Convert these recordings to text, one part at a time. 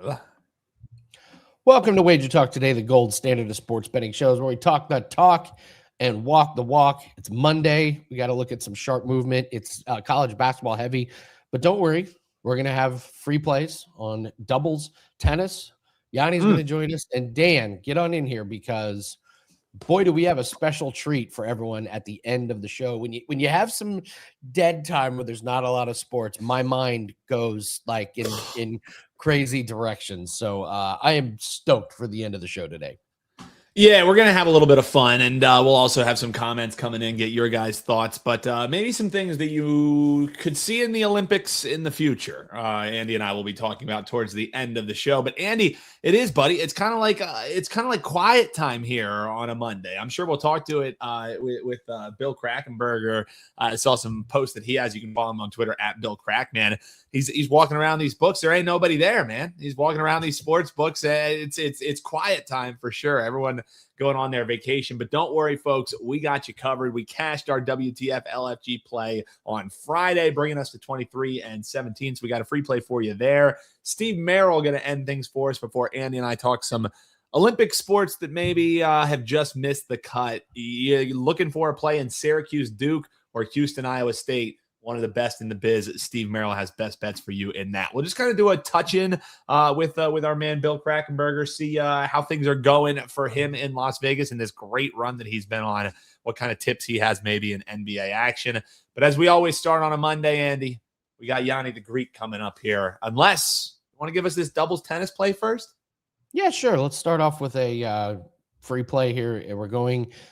live. Welcome to WagerTalk Today, the gold standard of sports betting shows where we talk the talk and walk the walk. It's Monday. We got to look at some sharp movement. It's college basketball heavy, but don't worry. We're going to have free plays on doubles, tennis. Gianni's going to join us. And Dan, get on in here because boy, do we have a special treat for everyone at the end of the show. When you have some dead time where there's not a lot of sports, my mind goes like in crazy directions. So I am stoked for the end of the show today. Yeah, we're going to have a little bit of fun, and we'll also have some comments coming in, get your guys' thoughts, but maybe some things that you could see in the Olympics in the future. Andy and I will be talking about towards the end of the show. But Andy, it is, buddy. It's kind of like quiet time here on a Monday. I'm sure we'll talk to it with Bill Krackomberger. I saw some posts that he has. You can follow him on Twitter at Bill Crackman. He's walking around these books. There ain't nobody there, man. He's walking around these sports books. It's quiet time for sure. Everyone going on their vacation. But don't worry, folks. We got you covered. We cashed our WTF LFG play on Friday, bringing us to 23 and 17. So we got a free play for you there. Steve Merril going to end things for us before Andy and I talk some Olympic sports that maybe have just missed the cut. You're looking for a play in Syracuse, Duke, or Houston, Iowa State. One of the best in the biz. Steve Merril has best bets for you in that. We'll just kind of do a touch-in with our man Bill Krackomberger, see how things are going for him in Las Vegas in this great run that he's been on, what kind of tips he has maybe in NBA action. But as we always start on a Monday, Andy, we got Gianni The Greek coming up here. Unless you want to give us this doubles tennis play first? Yeah, sure. Let's start off with a free play here.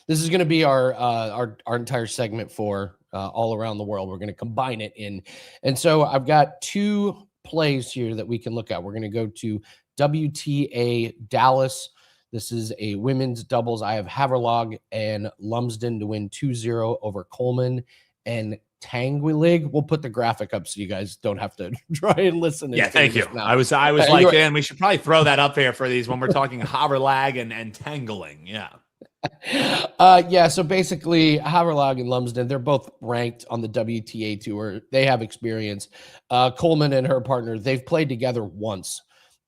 This is going to be our entire segment for all around the world. We're going to combine it in. And so I've got two plays here that we can look at. We're going to go to WTA Dallas. This is a women's doubles. I have Haverlag and Lumsden to win 2-0 over Coleman and Tanguilig. We'll put the graphic up so you guys don't have to try and listen. Yeah, thank you. Now. I was like, man, we should probably throw that up there for these when we're talking Haverlag and tangling. Yeah. So basically Haverlag and Lumsden, they're both ranked on the WTA tour. They have experience. Coleman and her partner, they've played together once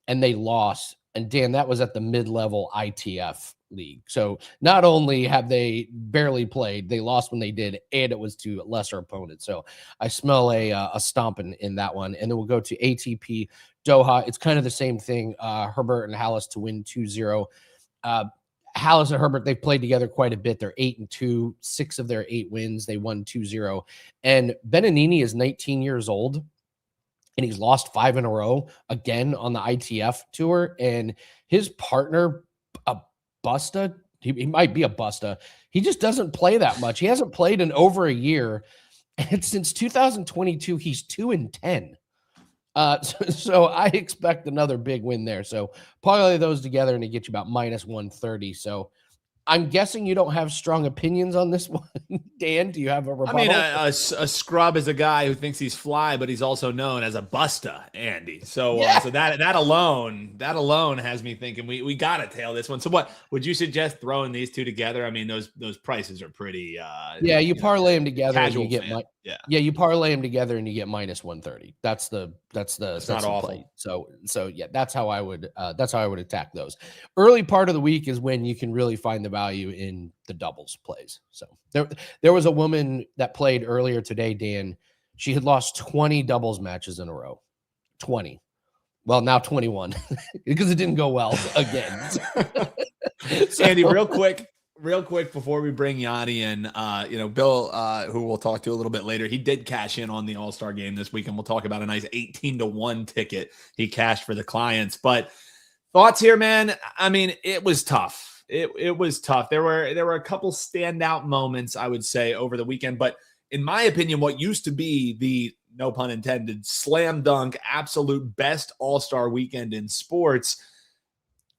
and they lost. And Dan, that was at the mid-level ITF league. So not only have they barely played, they lost when they did, and it was to lesser opponents. So I smell a stomping in that one. And then we'll go to ATP Doha. It's kind of the same thing. Herbert and Hallis to win 2-0. Hallis and Herbert, they've played together quite a bit. They're 8-2, 6 of their 8 wins. They won 2-0. And Benanini is 19 years old, and he's lost 5 in a row again on the ITF tour. And his partner, Busta, he might be a Busta. He just doesn't play that much. He hasn't played in over a year. And since 2022, he's 2-10. So I expect another big win there. So parlay those together and it gets you about minus 130. So I'm guessing you don't have strong opinions on this one. Dan, do you have a rebuttal? I mean, a scrub is a guy who thinks he's fly, but he's also known as a busta, Andy. So, yeah. So that alone has me thinking we got to tail this one. So what would you suggest throwing these two together? I mean, those prices are pretty. You parlay them together and you get you parlay them together and you get minus 130. That's not awful. Play. So yeah, that's how I would attack those. Early part of the week is when you can really find the value in the doubles plays. So there was a woman that played earlier today, Dan. She had lost 20 doubles matches in a row. 20. Well, now 21 because it didn't go well again. So, Andy, real quick before we bring Yanni in, Bill, who we'll talk to a little bit later, he did cash in on the All-Star game this week, and we'll talk about a nice 18-1 ticket he cashed for the clients. But thoughts here, man? I mean, it was tough. It was tough. There were a couple standout moments, I would say, over the weekend. But in my opinion, what used to be the, no pun intended, slam dunk, absolute best All-Star weekend in sports,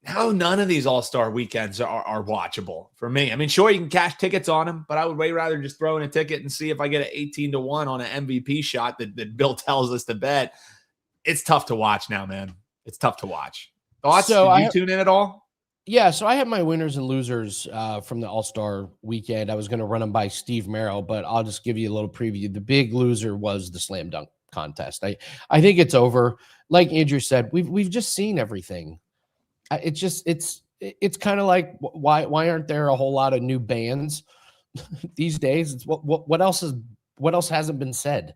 now none of these All-Star weekends are watchable for me. I mean, sure, you can cash tickets on them, but I would way rather just throw in a ticket and see if I get an 18-1 on an MVP shot that Bill tells us to bet. It's tough to watch now, man. It's tough to watch. Thoughts? So Did you tune in at all? Yeah, so I have my winners and losers from the All-Star weekend. I was going to run them by Steve Merril, but I'll just give you a little preview. The big loser was the slam dunk contest. I think it's over. Like Andrew said, we've just seen everything. It's kind of like, why aren't there a whole lot of new bands these days? It's what else hasn't been said?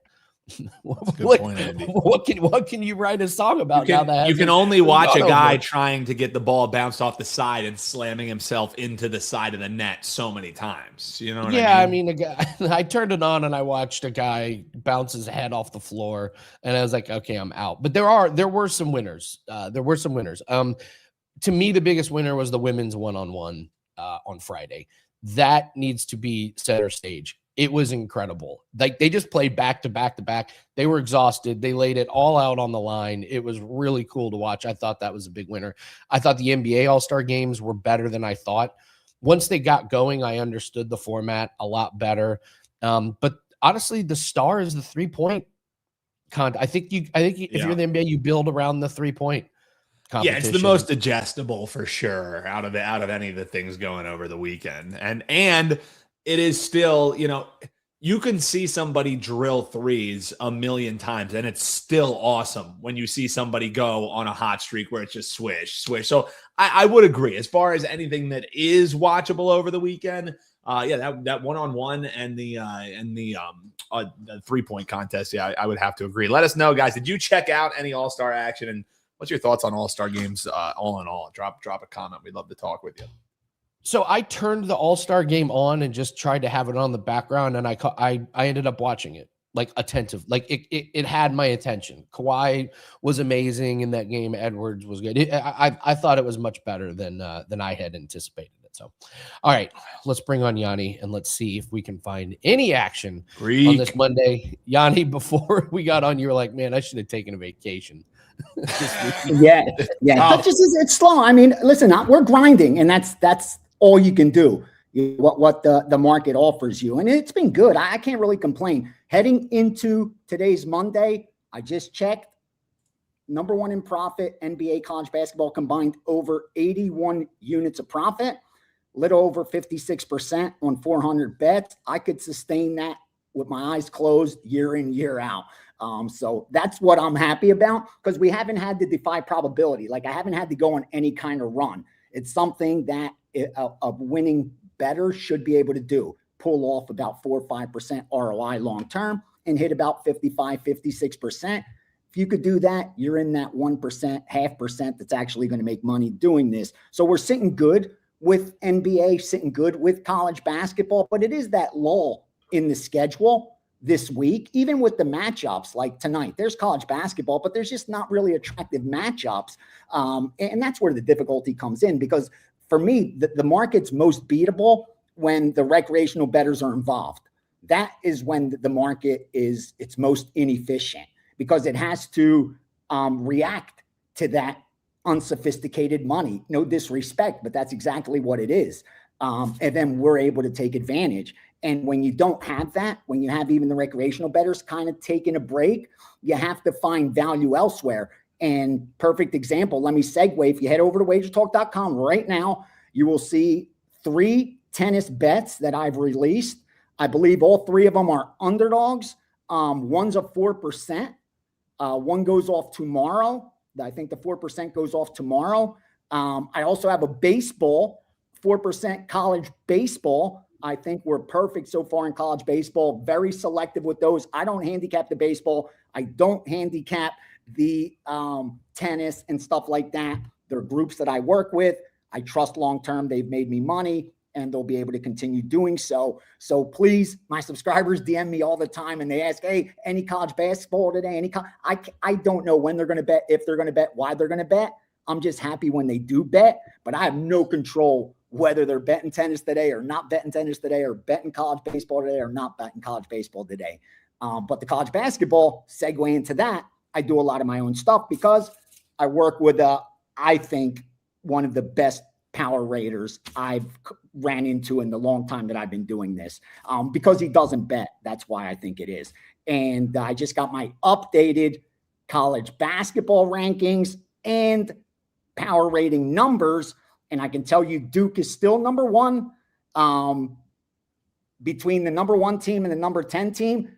Good point, Andy. What can you write a song about now that you can only watch a guy over? trying to get the ball bounced off the side and slamming himself into the side of the net so many times. You know what I mean? A guy, I turned it on and I watched a guy bounce his head off the floor, and I was like, okay, I'm out. But there were some winners. To me, the biggest winner was the women's one-on-one on Friday. That needs to be center stage. It was incredible. Like, they just played back to back to back. They were exhausted. They laid it all out on the line. It was really cool to watch. I thought that was a big winner. I thought the NBA All-Star games were better than I thought. Once they got going, I understood the format a lot better. But honestly, the star is the 3-point contest. I think if you're in the NBA, you build around the 3-point competition. Yeah, it's the most digestible for sure out of any of the things going over the weekend. And it is still, you can see somebody drill threes a million times, and it's still awesome when you see somebody go on a hot streak where it's just swish. So I would agree. As far as anything that is watchable over the weekend, that one-on-one and the 3-point contest, I would have to agree. Let us know, guys. Did you check out any All-Star action, and what's your thoughts on All-Star games all in all? Drop a comment. We'd love to talk with you. So I turned the All-Star game on and just tried to have it on the background, and I ended up watching it like attentive. Like it had my attention. Kawhi was amazing in that game. Edwards was good. I thought it was much better than I had anticipated it. So, all right, let's bring on Gianni and let's see if we can find any action on this Monday. Gianni, before we got on, you were like, "Man, I should have taken a vacation." Yeah. It's slow. I mean, listen, we're grinding, and that's all you can do. What the market offers you, and it's been good. I can't really complain. Heading into today's Monday, I just checked. Number one in profit, NBA college basketball combined over 81 units of profit, little over 56% on 400 bets. I could sustain that with my eyes closed year in, year out. So that's what I'm happy about, because we haven't had to defy probability. Like, I haven't had to go on any kind of run. It's something that a winning bettor should be able to do. Pull off about 4 or 5% ROI long-term and hit about 55, 56%. If you could do that, you're in that 1%, 0.5% that's actually going to make money doing this. So we're sitting good with NBA, sitting good with college basketball, but it is that lull in the schedule this week, even with the matchups like tonight. There's college basketball, but there's just not really attractive matchups. And that's where the difficulty comes in, because for me, the market's most beatable when the recreational bettors are involved. That is when the market is its most inefficient, because it has to react to that unsophisticated money. No disrespect, but that's exactly what it is. And then we're able to take advantage. And when you don't have that, when you have even the recreational bettors kind of taking a break, you have to find value elsewhere. And perfect example, let me segue. If you head over to WagerTalk.com right now, you will see 3 tennis bets that I've released. I believe all 3 of them are underdogs. One's a 4%. One goes off tomorrow. I think the 4% goes off tomorrow. I also have a baseball, 4% college baseball. I think we're perfect so far in college baseball. Very selective with those. I don't handicap the baseball. I don't handicap the tennis and stuff like that. They're groups that I work with. I trust long-term. They've made me money, and they'll be able to continue doing so. So please, my subscribers DM me all the time, and they ask, hey, any college basketball today? I don't know when they're going to bet, if they're going to bet, why they're going to bet. I'm just happy when they do bet, but I have no control whether they're betting tennis today or not betting tennis today, or betting college baseball today or not betting college baseball today. But the college basketball, segue into that, I do a lot of my own stuff because I work with, I think, one of the best power raters I've ran into in the long time that I've been doing this, because he doesn't bet. That's why I think it is. And I just got my updated college basketball rankings and power rating numbers. And I can tell you Duke is still number one. Between the number 1 team and the number 10 team,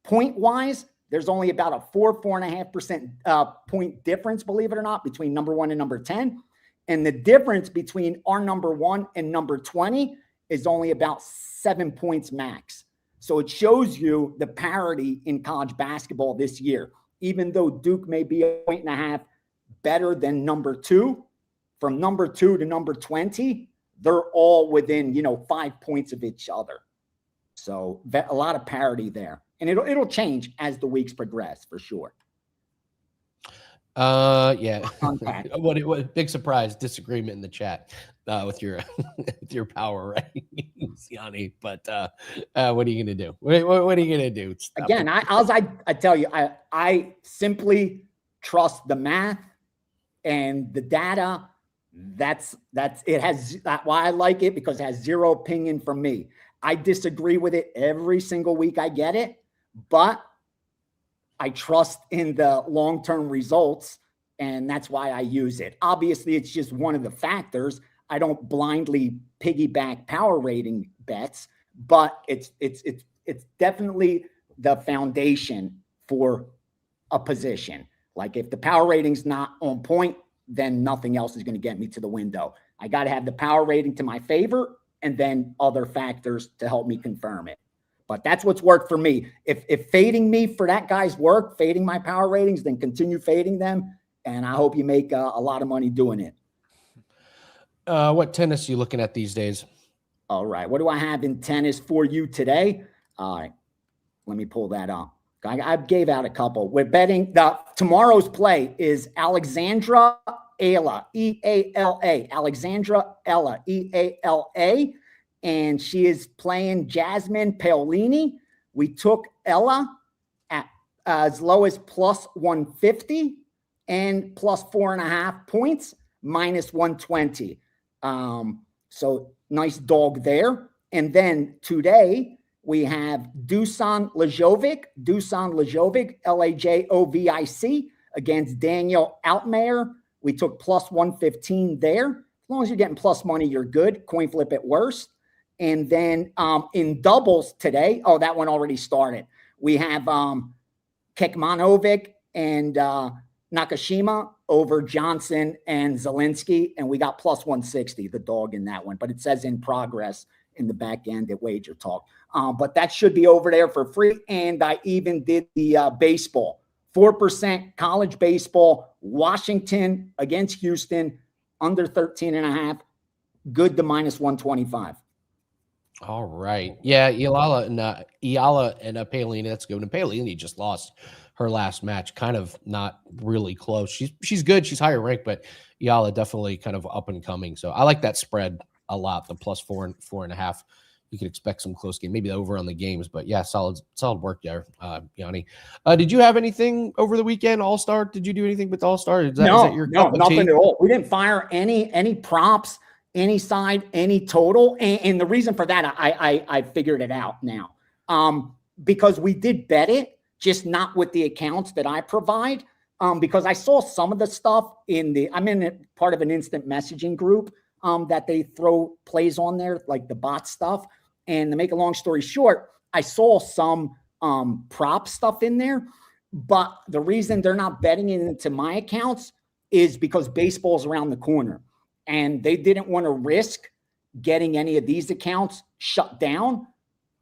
point-wise, There's only about a 4.5% point difference, believe it or not, between number 1 and number 10. And the difference between our number 1 and number 20 is only about 7 points max. So it shows you the parity in college basketball this year. Even though Duke may be a 1.5 better than number 2, from number 2 to number 20, they're all within, 5 points of each other. So a lot of parity there. And it'll change as the weeks progress, for sure. Yeah. What big surprise disagreement in the chat with your with your power rankings, Gianni. But what are you gonna do? What are you gonna do? Again, I tell you, I simply trust the math and the data. That's it. Has why I like it, because it has zero opinion from me. I disagree with it every single week. I get it, but I trust in the long-term results, and that's why I use it. Obviously, it's just one of the factors. I don't blindly piggyback power rating bets, but it's definitely the foundation for a position. Like if the power rating's not on point, then nothing else is going to get me to the window. I got to have the power rating to my favor and then other factors to help me confirm it. But that's what's worked for me. If fading me for that guy's work, fading my power ratings, then continue fading them. And I hope you make a lot of money doing it. What tennis are you looking at these days? All right. What do I have in tennis for you today? All right. Let me pull that up. I gave out a couple. We're betting tomorrow's play is Alexandra Ella, E-A-L-A. Alexandra Ella, E-A-L-A. And she is playing Jasmine Paolini. We took Ella at as low as plus 150 and plus 4.5 points, minus 120. So nice dog there. And then today we have Dusan Lajovic, L-A-J-O-V-I-C, against Daniel Altmaier. We took plus 115 there. As long as you're getting plus money, you're good. Coin flip at worst. And then in doubles today, that one already started. We have Kekmanovic and Nakashima over Johnson and Zielinski, and we got plus 160, the dog in that one. But it says in progress in the back end at WagerTalk. But that should be over there for free. And I even did the baseball. 4% college baseball, Washington against Houston, under 13.5, good to minus 125. All right. Yeah, Iala and Paolini, that's good. And Paolini just lost her last match, kind of not really close. She's good. She's higher ranked, but Iala definitely kind of up and coming. So I like that spread a lot, the plus 4.5. You could expect some close game, maybe over on the games, but yeah, solid work there, Gianni. Did you have anything over the weekend? All-Star? Did you do anything with All-Star? No, nothing at all. We didn't fire any props, any side, any total. And the reason for that, I figured it out now. Because we did bet it, just not with the accounts that I provide. Because I saw some of the stuff I'm in part of an instant messaging group that they throw plays on there, like the bot stuff. And to make a long story short, I saw some prop stuff in there, but the reason they're not betting it into my accounts is because baseball's around the corner, and they didn't want to risk getting any of these accounts shut down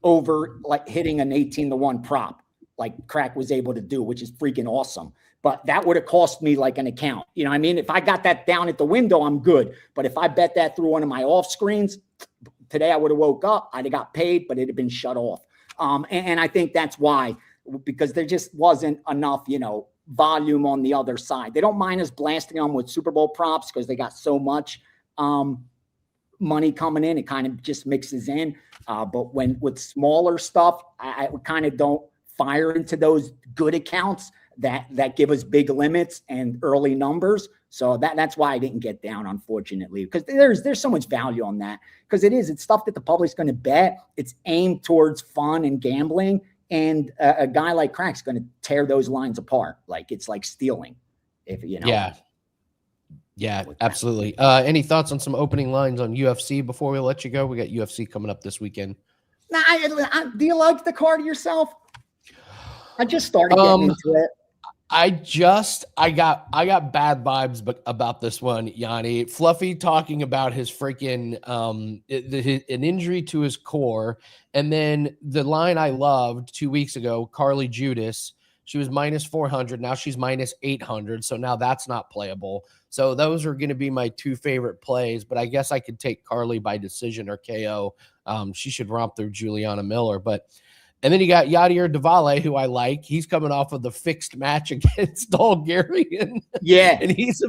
over like hitting an 18-1 prop like Crack was able to do, which is freaking awesome. But that would have cost me like an account. You know what I mean? If I got that down at the window, I'm good. But if I bet that through one of my off screens, today I would have woke up, I'd have got paid, but it'd have been shut off. And I think that's why, because there just wasn't enough, volume on the other side. They don't mind us blasting them with Super Bowl props because they got so much money coming in. It kind of just mixes in. But with smaller stuff, I kind of don't fire into those good accounts that give us big limits and early numbers. So that's why I didn't get down, unfortunately, because there's so much value on that, because it's stuff that the public's going to bet. It's aimed towards fun and gambling. And a guy like Crack's going to tear those lines apart. Like it's like stealing, if you know. Yeah, absolutely. Any thoughts on some opening lines on UFC before we let you go? We got UFC coming up this weekend. Do you like the card yourself? I just started getting into it. I got bad vibes about this one, Yanni. Fluffy talking about his freaking an injury to his core, and then the line I loved 2 weeks ago, Carly Judas. She was minus 400. Now she's minus 800. So now that's not playable. So those are going to be my two favorite plays. But I guess I could take Carly by decision or KO. She should romp through Juliana Miller, and then you got Yadier Davale, who I like. He's coming off of the fixed match against Bulgarian. Yeah. And he's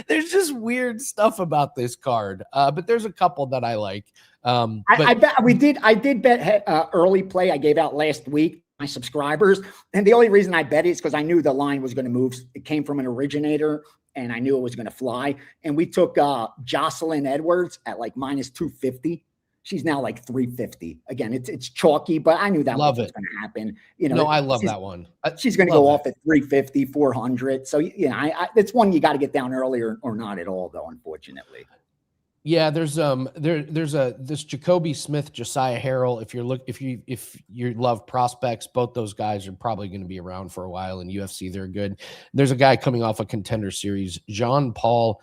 there's just weird stuff about this card. But there's a couple that I like. I did bet early play I gave out last week, my subscribers. And the only reason I bet it is because I knew the line was going to move. It came from an originator and I knew it was going to fly. And we took Jocelyn Edwards at like minus 250. She's now like 350. Again, it's chalky, but I knew that was going to happen. I love that one. She's going to go off at 350, 400. So, it's one you got to get down earlier or not at all, though, unfortunately. Yeah, there's this Jacoby Smith, Josiah Harrell. If you love prospects, both those guys are probably going to be around for a while in UFC. They're good. There's a guy coming off a contender series, Jean Paul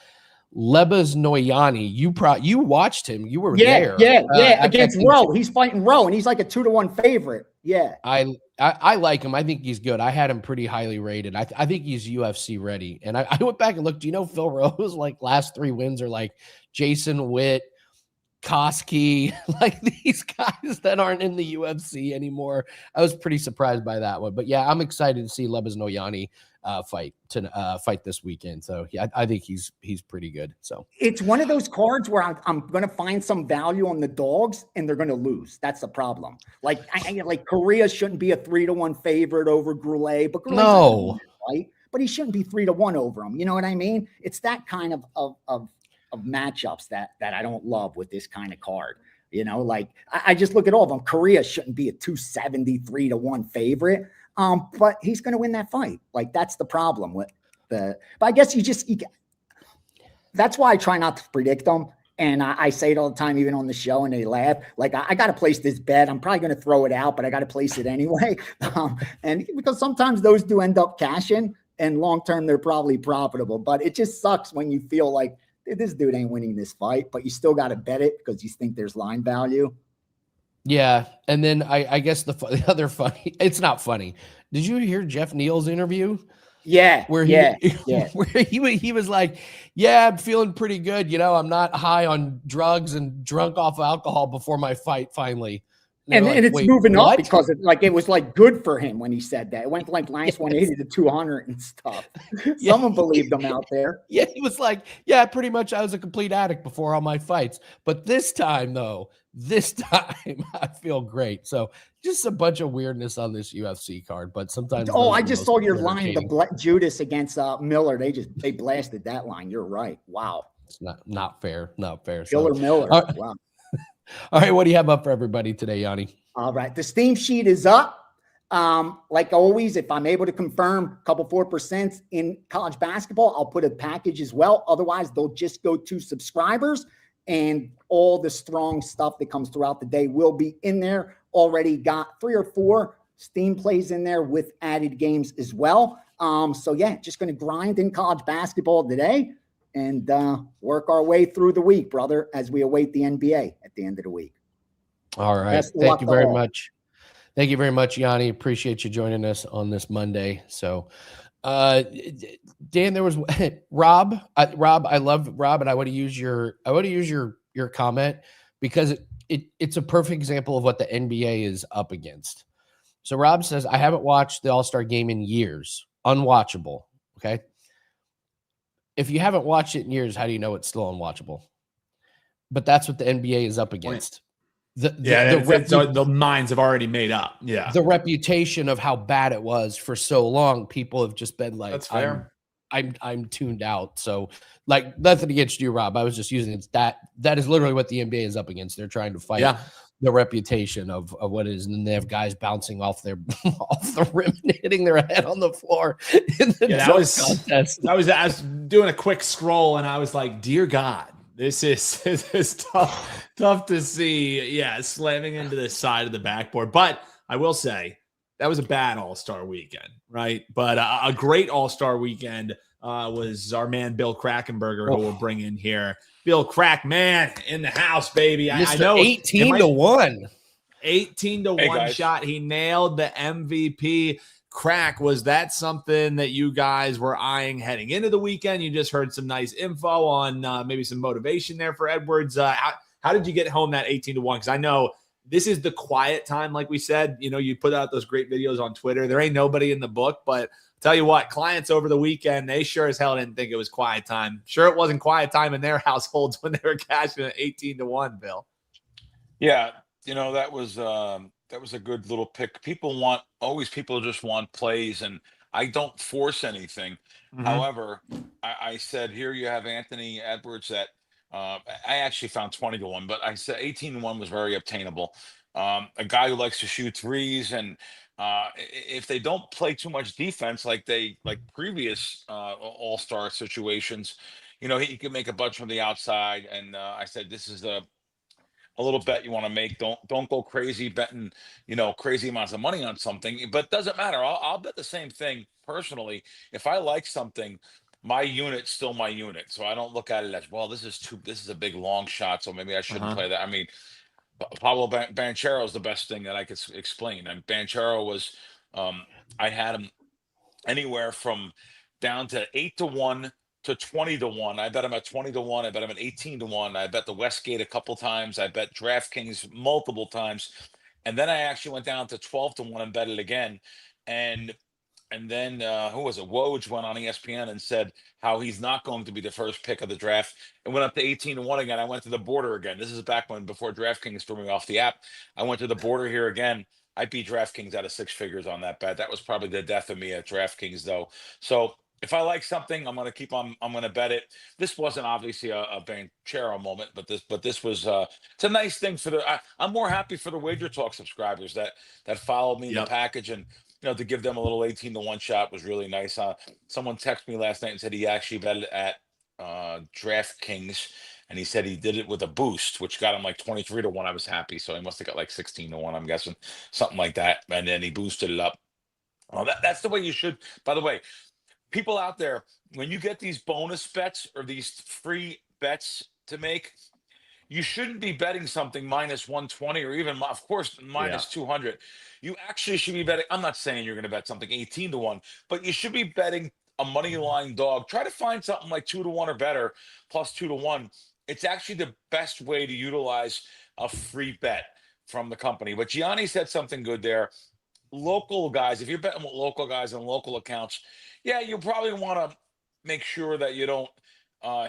Lebesnoyani. You watched him. You were there. Yeah. Against Rowe. He's fighting Rowe, and he's like a 2-1 favorite. Yeah. I like him. I think he's good. I had him pretty highly rated. I think he's UFC ready. And I went back and looked. Do you know Phil Rowe's like last 3 wins are like Jason Witt, Koski, like these guys that aren't in the UFC anymore. I was pretty surprised by that one. But yeah, I'm excited to see Lebesnoyani fight this weekend. So yeah, I think he's pretty good. So it's one of those cards where I'm going to find some value on the dogs and they're going to lose. That's the problem. Like like Korea shouldn't be a 3-1 favorite over Goulet, but no, right? But he shouldn't be 3-1 over him. You know what I mean? It's that kind of matchups that I don't love with this kind of card. Like I just look at all of them. Korea shouldn't be a 270 3-1 favorite. But he's going to win that fight. Like that's the problem with but I guess that's why I try not to predict them. And I say it all the time, even on the show, and they laugh. Like I got to place this bet. I'm probably going to throw it out, but I got to place it anyway. And because sometimes those do end up cashing, and long-term they're probably profitable, but it just sucks when you feel like this dude ain't winning this fight, but you still got to bet it because you think there's line value. Yeah, and then I guess the other funny, it's not funny. Did you hear Jeff Neal's interview? Yeah, where he was like, yeah, I'm feeling pretty good. I'm not high on drugs and drunk off alcohol before my fight finally. And it's moving up because it was like good for him when he said that. It went like minus 180 to 200 and stuff. Someone believed him out there. Yeah, he was like, yeah, pretty much I was a complete addict before all my fights. But this time I feel great. So just a bunch of weirdness on this UFC card. But sometimes I just saw your line, the Judas against Miller. They blasted that line. You're right. Wow. It's not fair. Killer Miller. Wow. All right, what do you have up for everybody today, Yanni? All right, the Steam sheet is up. Like always, if I'm able to confirm a couple 4% in college basketball, I'll put a package as well. Otherwise, they'll just go to subscribers, and all the strong stuff that comes throughout the day will be in there. Already got 3 or 4 Steam plays in there with added games as well. So yeah, just going to grind in college basketball today and work our way through the week, brother, as we await the NBA at the end of the week. All right. Thank you very much. Thank you very much, Yanni. Appreciate you joining us on this Monday. So, Dan, there was Rob. I love Rob, and I want to use your comment because it's a perfect example of what the NBA is up against. So Rob says, I haven't watched the All-Star game in years. Unwatchable. Okay. If you haven't watched it in years, how do you know it's still unwatchable? But that's what the NBA is up against. The minds have already made up. Yeah. The reputation of how bad it was for so long, people have just been like, that's fair. I'm tuned out. So like nothing against you, Rob. I was just using it. That is literally what the NBA is up against. They're trying to fight the reputation of what it is. And then they have guys bouncing off the rim and hitting their head on the floor in the contest. I was doing a quick scroll and I was like, dear God, this is tough to see. Yeah. Slamming into the side of the backboard. But I will say that was a bad All-Star weekend, right? But a great All-Star weekend was our man Bill Krackomberger, who we'll bring in here. Bill Crack, man, in the house, baby. I know 18-1. 18-1 shot. He nailed the MVP. Crack, was that something that you guys were eyeing heading into the weekend? You just heard some nice info on maybe some motivation there for Edwards. How did you get home that 18-1? Because I know this is the quiet time, like we said. You know, you put out those great videos on Twitter. There ain't nobody in the book, but tell you what, clients over the weekend, they sure as hell didn't think it was quiet time. Sure, it wasn't quiet time in their households when they were cashing at 18-1, Bill. Yeah, that was a good little pick. People just want plays, and I don't force anything. However, I said, here you have Anthony Edwards at I actually found 20-1, but I said 18-1 was very obtainable. A guy who likes to shoot threes, and if they don't play too much defense like previous all-star situations, he can make a bunch from the outside. And I said, this is a little bet you want to make. Don't go crazy betting, crazy amounts of money on something. But it doesn't matter. I'll bet the same thing personally. If I like something, my unit's still my unit. So I don't look at it as, well, this is a big long shot, so maybe I shouldn't play that. I mean, Pablo Banchero is the best thing that I could explain. And Banchero was, I had him anywhere from down to 8-1 to 20-1. I bet him at 20-1. I bet him at 18-1. I bet the Westgate a couple times. I bet DraftKings multiple times. And then I actually went down to 12-1 and bet it again. And then who was it? Woj went on ESPN and said how he's not going to be the first pick of the draft. And went up to 18-1 again. I went to the border again. This is back before DraftKings threw me off the app. I went to the border here again. I beat DraftKings out of 6 figures on that bet. That was probably the death of me at DraftKings, though. So if I like something, I'm going to bet it. This wasn't obviously a Banchero moment, but this was it's a nice thing I'm more happy for the WagerTalk subscribers that followed me in the package, and to give them a little 18-1 shot was really nice. Someone texted me last night and said he actually bet it at DraftKings, and he said he did it with a boost, which got him like 23-1. I was happy. So he must have got like 16-1, I'm guessing, something like that. And then he boosted it up. Well, that's the way you should. By the way, people out there, when you get these bonus bets or these free bets to make, you shouldn't be betting something minus 120 or even, of course, minus 200. You actually should be betting. I'm not saying you're going to bet something 18-1, but you should be betting a money line dog. Try to find something like 2-1 or better, plus 2-1. It's actually the best way to utilize a free bet from the company. But Gianni said something good there. Local guys, if you're betting with local guys and local accounts, you probably want to make sure that you don't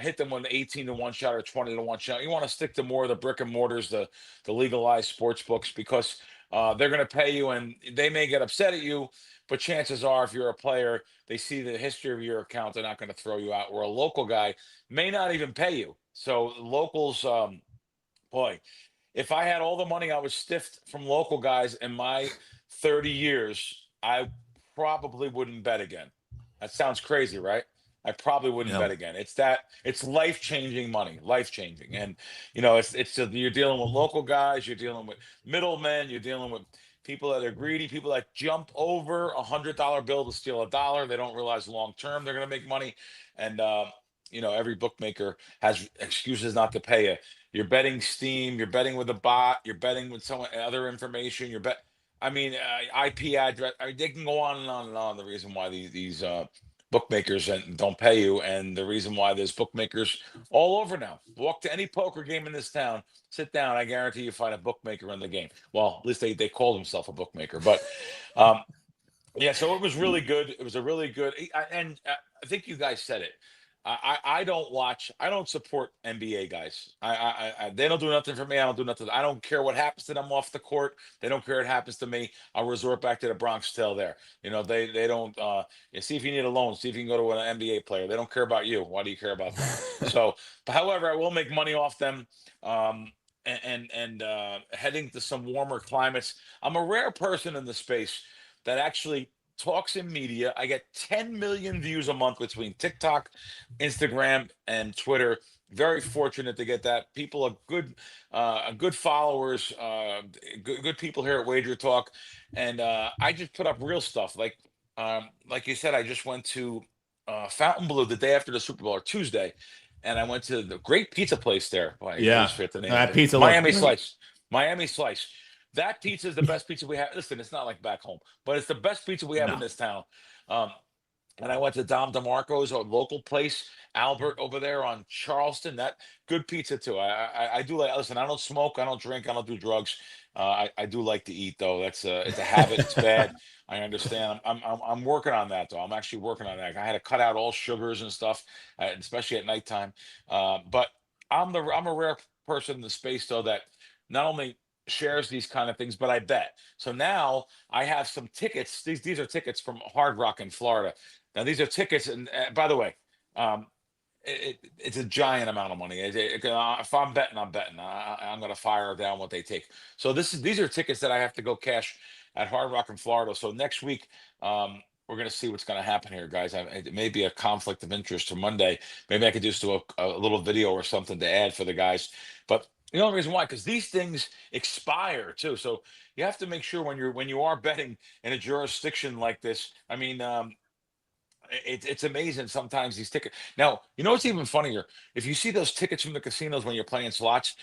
hit them with an 18-1 shot or 20-1 shot. You want to stick to more of the brick and mortars, the legalized sports books, because they're going to pay you, and they may get upset at you, but chances are, if you're a player, they see the history of your account, they're not going to throw you out. Or a local guy may not even pay you. So locals, boy, if I had all the money I was stiffed from local guys in my 30 years, I probably wouldn't bet again. That sounds crazy, right? I probably wouldn't bet again. It's life-changing money, life-changing. And, you're dealing with local guys, you're dealing with middlemen, you're dealing with people that are greedy, people that jump over $100 bill to steal $1. They don't realize long-term they're going to make money. And, every bookmaker has excuses not to pay you. You're betting Steam, you're betting with a bot, you're betting with other information, IP address. They can go on and on and on. The reason why these bookmakers don't pay you, and the reason why there's bookmakers all over now. Walk to any poker game in this town, sit down, I guarantee you find a bookmaker in the game. Well, at least they call themselves a bookmaker. But so it was really good. It was a really good, and I think you guys said it. I don't support NBA guys. They don't do nothing for me. I don't do nothing. I don't care what happens to them off the court. They don't care what happens to me. I'll resort back to the Bronx tale there. They don't see if you need a loan, see if you can go to an NBA player. They don't care about you. Why do you care about them? So, however, I will make money off them. And heading to some warmer climates. I'm a rare person in the space that actually talks in media. I get 10 million views a month between TikTok, Instagram, and Twitter. Very fortunate to get that. People are good followers, good people here at Wager Talk, and I just put up real stuff. Like you said, I just went to Fontainebleau the day after the Super Bowl, or Tuesday, and I went to the great pizza place there. Boy, I always forget the name of that it. pizza looked Miami great. Slice. Miami Slice. That pizza is the best pizza we have. Listen, it's not like back home, but it's the best pizza we have in this town. Um, and I went to Dom DeMarco's, a local place, Albert over there on Charleston. That good pizza too. I do like. Listen, I don't smoke, I don't drink, I don't do drugs. I do like to eat though. It's a habit. It's bad. I understand. I'm working on that though. I'm actually working on that. I had to cut out all sugars and stuff, especially at nighttime. But I'm a rare person in the space though that not only shares these kind of things, but I bet. So now I have some tickets. These are tickets from Hard Rock in Florida. Now these are tickets, and by the way, um, it's a giant amount of money. If I'm betting, I'm betting. I'm going to fire down what they take. So these are tickets that I have to go cash at Hard Rock in Florida. So next week, we're going to see what's going to happen here, guys. It may be a conflict of interest to Monday. Maybe I could just do a little video or something to add for the guys. But the only reason why, because these things expire too. So you have to make sure when you are betting in a jurisdiction like this. I mean, it's amazing sometimes these tickets. Now, you know what's even funnier? If you see those tickets from the casinos when you're playing slots,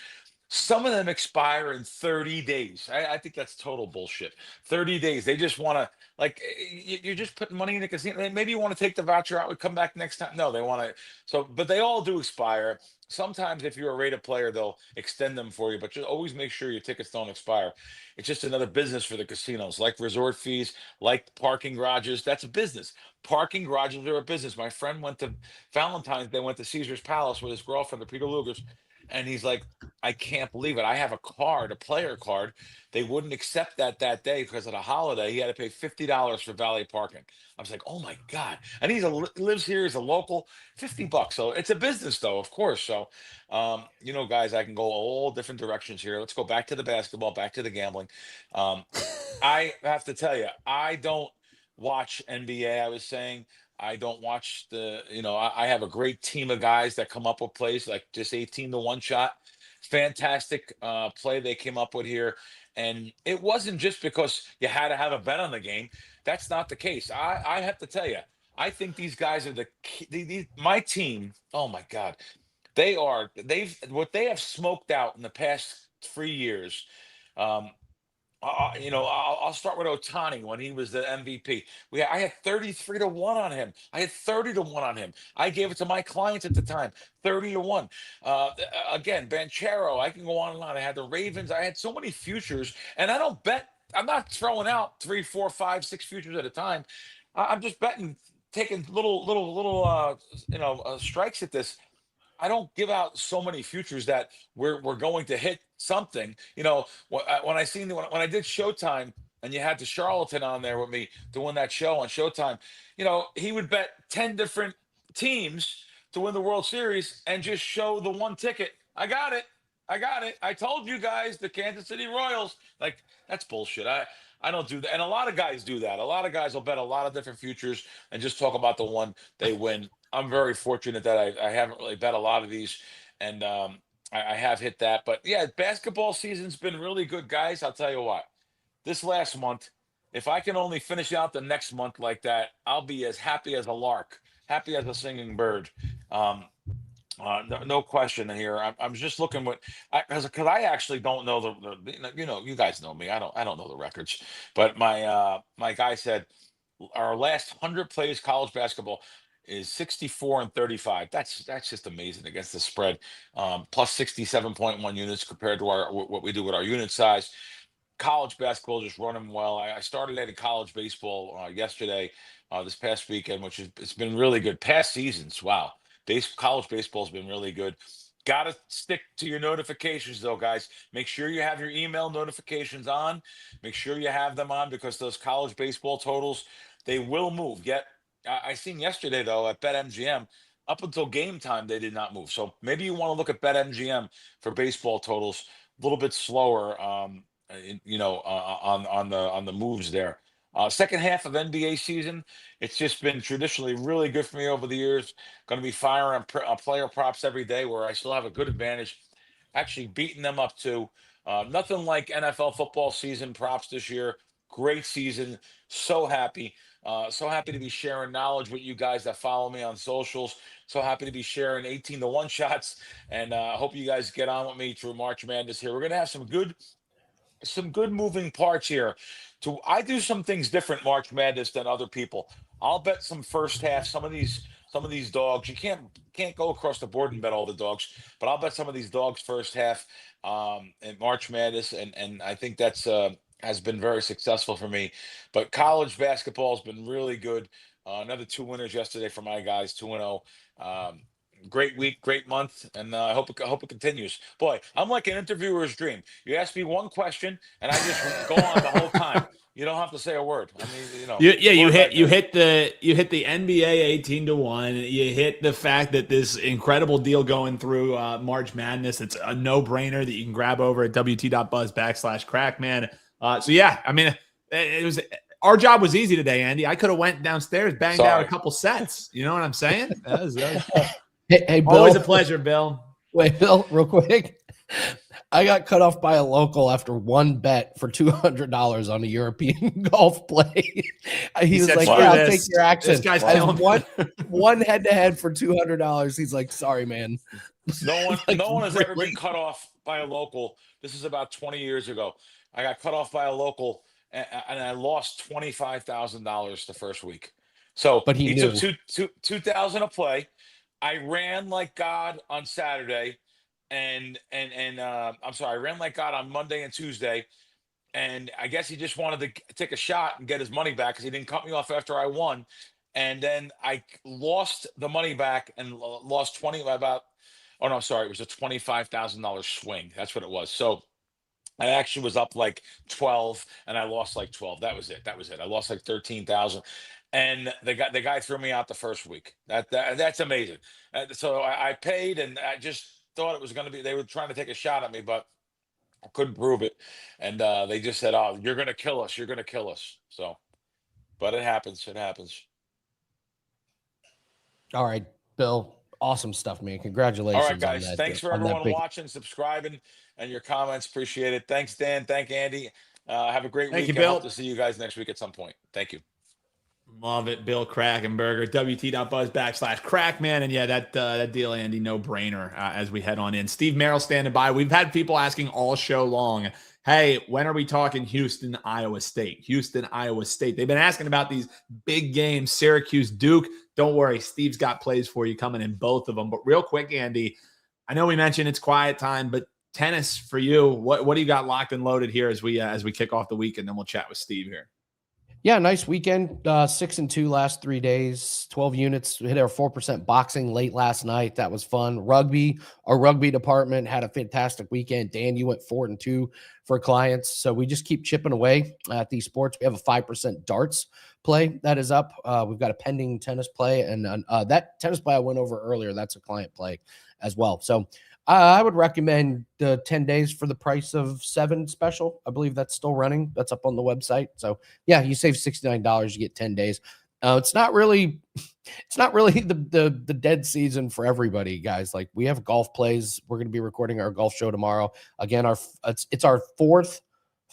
some of them expire in 30 days. I think that's total bullshit. 30 days. They just want to, like, you're just putting money in the casino. Maybe you want to take the voucher out and come back next time. No, they want to. So, but they all do expire. Sometimes if you're a rated player, they'll extend them for you, but just always make sure your tickets don't expire. It's just another business for the casinos, like resort fees, like parking garages. That's a business. Parking garages are a business. My friend went to Valentine's Day, went to Caesar's Palace with his girlfriend, the Peter Lugers, and he's like, I can't believe it. I have a card, a player card. They wouldn't accept that day because of the holiday. He had to pay $50 for valet parking. I was like, oh my God. And lives here, he's a local, $50. So it's a business though, of course. So, guys, I can go all different directions here. Let's go back to the basketball, back to the gambling. I have to tell you, I don't watch NBA. I was saying, I don't watch I have a great team of guys that come up with plays like just 18 to 1 shot. Fantastic play they came up with here. And it wasn't just because you had to have a bet on the game. That's not the case. I have to tell you, I think these guys are my team. Oh my God. What they have smoked out in the past 3 years. Um, I'll start with Otani when he was the MVP. I had 33 to 1 on him. I had 30 to 1 on him. I gave it to my clients at the time, 30 to 1. Again, Banchero, I can go on and on. I had the Ravens. I had so many futures, and I don't bet. I'm not throwing out 3, 4, 5, 6 futures at a time. I'm just betting, taking little strikes at this. I don't give out so many futures that we're going to hit something. When I did Showtime and you had the charlatan on there with me doing that show on Showtime, he would bet 10 different teams to win the World Series and just show the one ticket. I got it. I told you guys, the Kansas City Royals. Like, that's bullshit. I don't do that. And a lot of guys do that. A lot of guys will bet a lot of different futures and just talk about the one they win. I'm very fortunate that I haven't really bet a lot of these, and I have hit that. But yeah, basketball season's been really good, guys. I'll tell you what. This last month, if I can only finish out the next month like that, I'll be as happy as a lark, happy as a singing bird. No question here. I'm just looking because I actually don't know you guys know me. I don't know the records, but my guy said our last 100 plays college basketball is 64 and 35. That's just amazing against the spread. Plus 67.1 units compared to what we do with our unit size. College basketball just running well. I started at college baseball yesterday, this past weekend, it's been really good. Past seasons, wow. College baseball's been really good. Got to stick to your notifications, though, guys. Make sure you have your email notifications on. Make sure you have them on because those college baseball totals, they will move. Yet, I seen yesterday, though, at BetMGM, up until game time, they did not move. So maybe you want to look at BetMGM for baseball totals a little bit slower, on the moves there. Second half of NBA season, it's just been traditionally really good for me over the years. Going to be firing player props every day where I still have a good advantage. Actually beating them up too. Nothing like NFL football season props this year. Great season. So happy. So happy to be sharing knowledge with you guys that follow me on socials. So happy to be sharing 18-1 shots. And I hope you guys get on with me through March Madness here. We're going to have some good moving parts here. I do some things different March Madness than other people. I'll bet some first half. Some of these dogs, you can't go across the board and bet all the dogs, but I'll bet some of these dogs first half in March Madness, and I think that's has been very successful for me. But college basketball has been really good. Another 2 winners yesterday for my guys, 2-0. Great week, great month, and I hope it continues. Boy, I'm like an interviewer's dream. You ask me one question, and I just go on the whole time. You don't have to say a word. I mean, you hit the NBA 18-1. You hit the fact that this incredible deal going through March Madness. It's a no-brainer that you can grab over at wt.buzz/Crackman. So yeah, I mean, it was. Our job was easy today, Andy. I could have went downstairs, banged out a couple sets. You know what I'm saying? That was Hey, Bill. Always a pleasure, Bill. Wait, Bill, real quick. I got cut off by a local after one bet for $200 on a European golf play. He was like, "Yeah, I'll take your action." This guy's killing one head-to-head for $200. He's like, "Sorry, man." No one has ever been cut off by a local. This is about 20 years ago. I got cut off by a local, and I lost $25,000 the first week. So, but he knew. took $2,000 a play. I ran like God on Saturday, and I'm sorry, I ran like God on Monday and Tuesday, and I guess he just wanted to take a shot and get his money back because he didn't cut me off after I won, and then I lost the money back and lost it was a $25,000 swing. That's what it was. So I actually was up like 12, and I lost like 12. That was it. I lost like 13,000. And the guy threw me out the first week. That's amazing. So I paid, and I just thought it was going to be. They were trying to take a shot at me, but I couldn't prove it. And they just said, "Oh, you're going to kill us. You're going to kill us." So, but it happens. It happens. All right, Bill. Awesome stuff, man. Congratulations. All right, guys. Thanks for everyone watching, subscribing, and your comments. Appreciate it. Thanks, Dan. Thank Andy. Have a great week. You, Bill. I hope to see you guys next week at some point. Thank you. Love it, Bill Krackomberger, wt.buzz/Crackman. And yeah, that deal, Andy, no brainer as we head on in. Steve Merril standing by. We've had people asking all show long, hey, when are we talking Houston, Iowa State? Houston, Iowa State. They've been asking about these big games, Syracuse, Duke. Don't worry, Steve's got plays for you coming in both of them. But real quick, Andy, I know we mentioned it's quiet time, but tennis for you, what do you got locked and loaded here as we kick off the week, and then we'll chat with Steve here. Yeah, nice weekend. 6-2 last 3 days, 12 units. We hit our 4% boxing late last night. That was fun. Rugby, our rugby department had a fantastic weekend. Dan, you went 4-2 for clients. So we just keep chipping away at these sports. We have a 5% darts play that is up. We've got a pending tennis play, and that tennis play I went over earlier, that's a client play as well. So I would recommend the 10 days for the price of 7 special. I believe that's still running. That's up on the website. So yeah, you save $69, you get 10 days. It's not really the dead season for everybody, guys. Like, we have golf plays. We're going to be recording our golf show tomorrow. Again, it's our 4th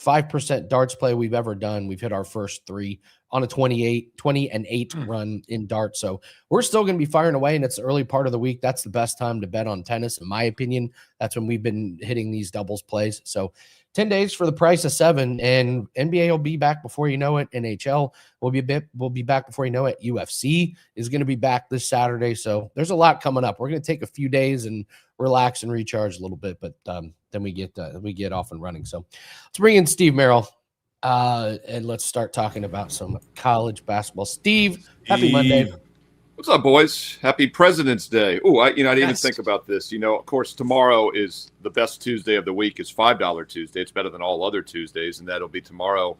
5% darts play we've ever done. We've hit our first 3 on a 20-8 run in darts. So we're still going to be firing away, and it's the early part of the week. That's the best time to bet on tennis, in my opinion. That's when we've been hitting these doubles plays. So 10 days for the price of 7, and NBA will be back before you know it. NHL will be back before you know it. UFC is going to be back this Saturday. So there's a lot coming up. We're going to take a few days and relax and recharge a little bit, but then we get off and running. So let's bring in Steve Merril, and let's start talking about some college basketball. Steve, happy Monday. What's up, boys? Happy President's Day. Oh, I didn't even think about this. Of course, tomorrow is the best Tuesday of the week. Is $5 Tuesday. It's better than all other Tuesdays, and that'll be tomorrow.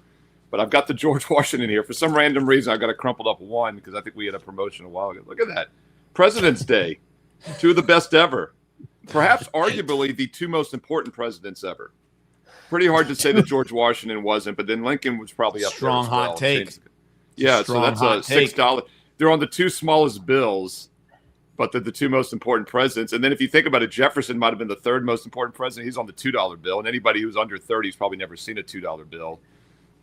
But I've got the George Washington here. For some random reason, I got a crumpled up one because I think we had a promotion a while ago. Look at that. President's Day. 2 of the best ever. Perhaps arguably the 2 most important presidents ever. pretty hard to say that George Washington wasn't, but then Lincoln was probably up Strong there as well. hot take. Yeah, Strong so that's a $6. They're on the two smallest bills, but they're the two most important presidents. And then if you think about it, Jefferson might have been the third most important president. He's on the $2 bill, and anybody who's under 30 has probably never seen a $2 bill.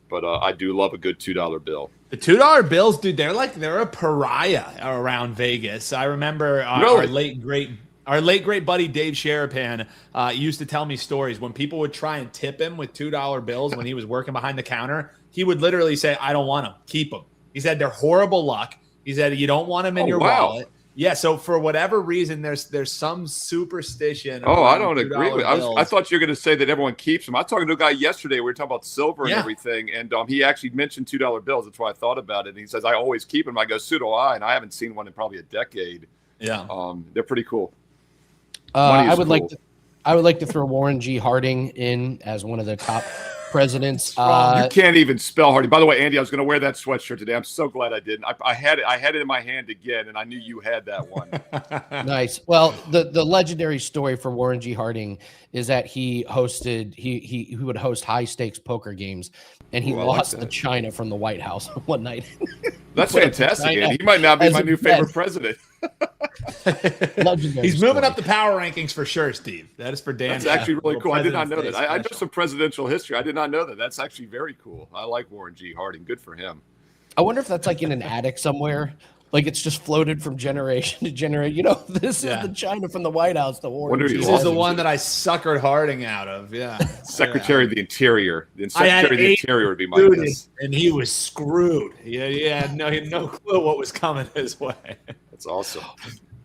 But I do love a good $2 bill. The $2 bills, dude, they're a pariah around Vegas. I remember our late great buddy Dave Sherapan used to tell me stories when people would try and tip him with $2 bills when he was working behind the counter. He would literally say, "I don't want them. Keep them." He said they're horrible luck. He said you don't want them in your wallet. Yeah, so for whatever reason, there's some superstition. Oh, I don't agree with. I thought you were going to say that everyone keeps them. I was talking to a guy yesterday. We were talking about silver and everything, and he actually mentioned $2 bills. That's why I thought about it. And he says I always keep them. I go, so do I, and I haven't seen one in probably a decade. Yeah, they're pretty cool. I would like to throw Warren G. Harding in as one of the top presidents. You can't even spell Harding. By the way, Andy, I was going to wear that sweatshirt today. I'm so glad I didn't. I had it in my hand again, and I knew you had that one. Nice. Well, the legendary story for Warren G. Harding is that he would host high stakes poker games, and he lost to China from the White House one night. That's fantastic, Andy. He might now be my new favorite president. He's moving up the power rankings for sure, Steve. That is for Dan. That's actually really cool. I did not know that. I know some presidential history. I did not know that. That's actually very cool. I like Warren G. Harding. Good for him. I wonder if that's like in an attic somewhere. Like it's just floated from generation to generation. This is the China from the White House. The Warren G. This is the one that I suckered Harding out of. Yeah. Secretary of the Interior. The Secretary of the Interior would be my guess. And he was screwed. Yeah, he had no clue what was coming his way. That's awesome.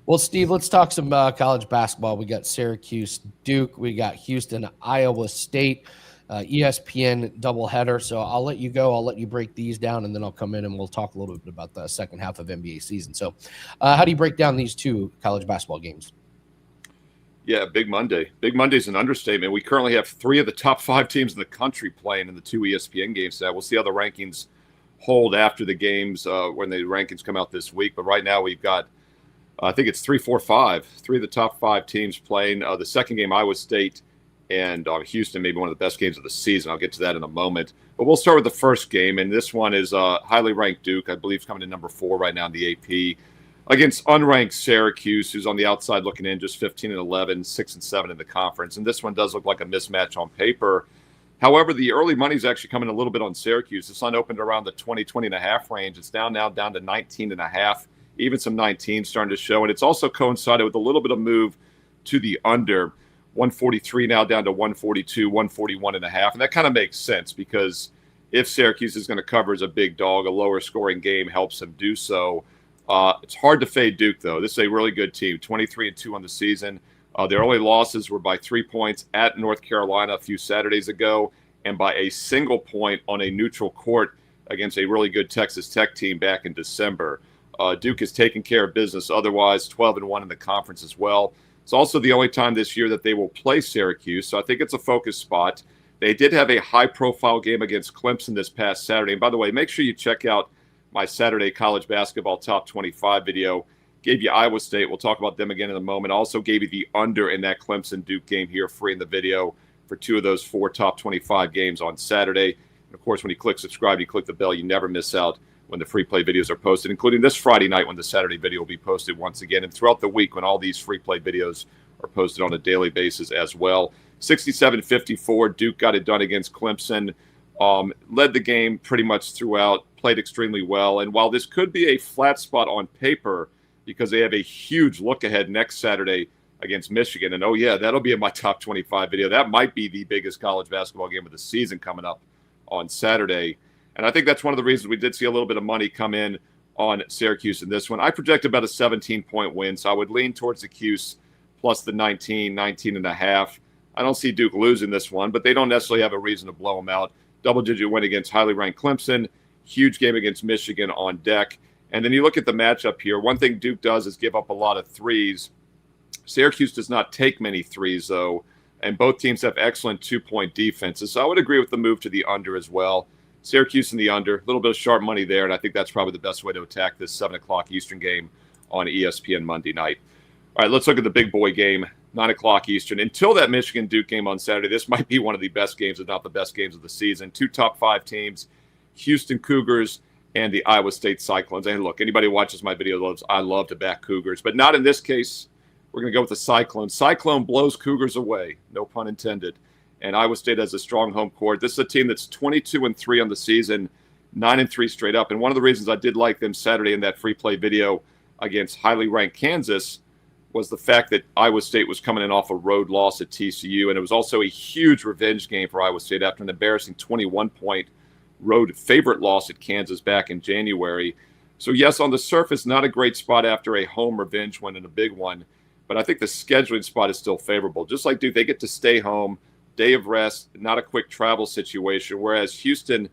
Well, Steve, let's talk some college basketball. We got Syracuse, Duke. We got Houston, Iowa State, ESPN doubleheader. So I'll let you go. I'll let you break these down, and then I'll come in and we'll talk a little bit about the second half of NBA season. So how do you break down these two college basketball games? Yeah, Big Monday. Big Monday's an understatement. We currently have 3 of the top 5 teams in the country playing in the 2 ESPN games today. We'll see how the rankings hold after the games when the rankings come out this week. But right now we've got I think it's 3, 4, 5. 3 of the top 5 teams playing. The second game, Iowa State and Houston, maybe one of the best games of the season. I'll get to that in a moment. But we'll start with the first game, and this one is highly ranked Duke. I believe it's coming in number 4 right now in the AP against unranked Syracuse, who's on the outside looking in, just 15-11, 6-7 in the conference. And this one does look like a mismatch on paper. However, the early money is actually coming a little bit on Syracuse. This one opened around the 20.5 range. It's down to 19.5. Even some 19 starting to show. And it's also coincided with a little bit of move to the under. 143 now down to 142, 141.5. And that kind of makes sense because if Syracuse is going to cover as a big dog, a lower scoring game helps them do so. It's hard to fade Duke, though. This is a really good team, 23-2 on the season. Their only losses were by 3 points at North Carolina a few Saturdays ago and by a single point on a neutral court against a really good Texas Tech team back in December. Duke is taking care of business otherwise, 12-1 in the conference as well. It's also the only time this year that they will play Syracuse, so I think it's a focus spot. They did have a high-profile game against Clemson this past Saturday. And by the way, make sure you check out my Saturday college basketball top 25 video. Gave you Iowa State. We'll talk about them again in a moment. Also gave you the under in that Clemson-Duke game here free in the video for 2 of those 4 top 25 games on Saturday. And, of course, when you click subscribe, you click the bell, you never miss out when the free play videos are posted, including this Friday night when the Saturday video will be posted once again, and throughout the week when all these free play videos are posted on a daily basis as well. 67-54, Duke got it done against Clemson, led the game pretty much throughout, played extremely well. And while this could be a flat spot on paper because they have a huge look ahead next Saturday against Michigan, and oh yeah, that'll be in my top 25 video. That might be the biggest college basketball game of the season coming up on Saturday. And I think that's one of the reasons we did see a little bit of money come in on Syracuse in this one. I project about a 17-point win, so I would lean towards the Cuse plus the 19.5. I don't see Duke losing this one, but they don't necessarily have a reason to blow them out. Double-digit win against highly ranked Clemson, huge game against Michigan on deck. And then you look at the matchup here. One thing Duke does is give up a lot of threes. Syracuse does not take many threes, though, and both teams have excellent two-point defenses. So I would agree with the move to the under as well. Syracuse in the under, a little bit of sharp money there, and I think that's probably the best way to attack this 7 o'clock Eastern game on ESPN Monday night. All right, let's look at the big boy game. 9 o'clock Eastern. Until that Michigan-Duke game on Saturday, this might be one of the best games, if not the best games of the season. 2 top 5 teams, Houston Cougars and the Iowa State Cyclones. And look, anybody who watches my video I love to back Cougars, but not in this case. We're going to go with the Cyclones. Cyclone blows Cougars away, no pun intended. And Iowa State has a strong home court. This is a team that's 22-3 on the season, 9-3 straight up. And one of the reasons I did like them Saturday in that free play video against highly ranked Kansas was the fact that Iowa State was coming in off a road loss at TCU. And it was also a huge revenge game for Iowa State after an embarrassing 21-point road favorite loss at Kansas back in January. So, yes, on the surface, not a great spot after a home revenge win and a big one. But I think the scheduling spot is still favorable. Just like Duke, they get to stay home, day of rest, not a quick travel situation, whereas Houston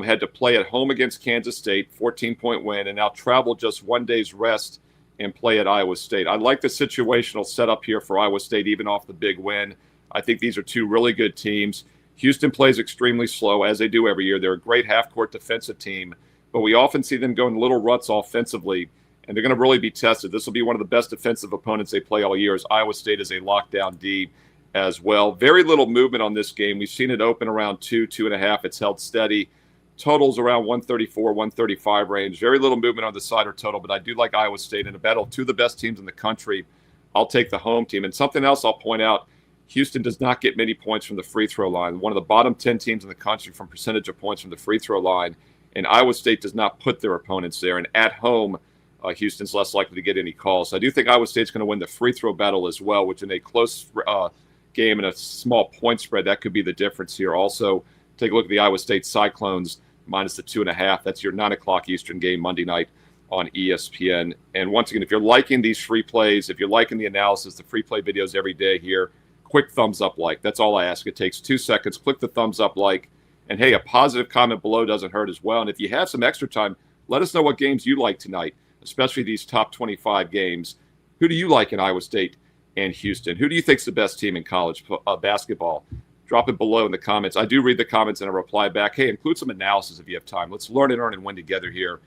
had to play at home against Kansas State, 14-point win, and now travel just 1 day's rest and play at Iowa State. I like the situational setup here for Iowa State, even off the big win. I think these are 2 really good teams. Houston plays extremely slow, as they do every year. They're a great half-court defensive team, but we often see them go in little ruts offensively, and they're going to really be tested. This will be one of the best defensive opponents they play all year, as Iowa State is a lockdown D as well. Very little movement on this game. We've seen it open around 2.5. It's held steady. Totals around 134, 135 range. Very little movement on the side or total, but I do like Iowa State in a battle. 2 of the best teams in the country. I'll take the home team. And something else I'll point out, Houston does not get many points from the free throw line. One of the bottom 10 teams in the country from percentage of points from the free throw line. And Iowa State does not put their opponents there. And at home, Houston's less likely to get any calls. So I do think Iowa State's going to win the free throw battle as well, which in a close game and a small point spread, that could be the difference here. Also, take a look at the Iowa State Cyclones minus the 2.5. That's your 9 o'clock Eastern game Monday night on ESPN. And once again, if you're liking these free plays, if you're liking the analysis, the free play videos every day here, quick thumbs up like. That's all I ask. It takes 2 seconds. Click the thumbs up like. And hey, a positive comment below doesn't hurt as well. And if you have some extra time, let us know what games you like tonight, especially these top 25 games. Who do you like in Iowa State and Houston? Who do you think is the best team in college basketball? Drop it below in the comments. I do read the comments and I reply back. Hey, include some analysis if you have time. Let's learn and earn and win together here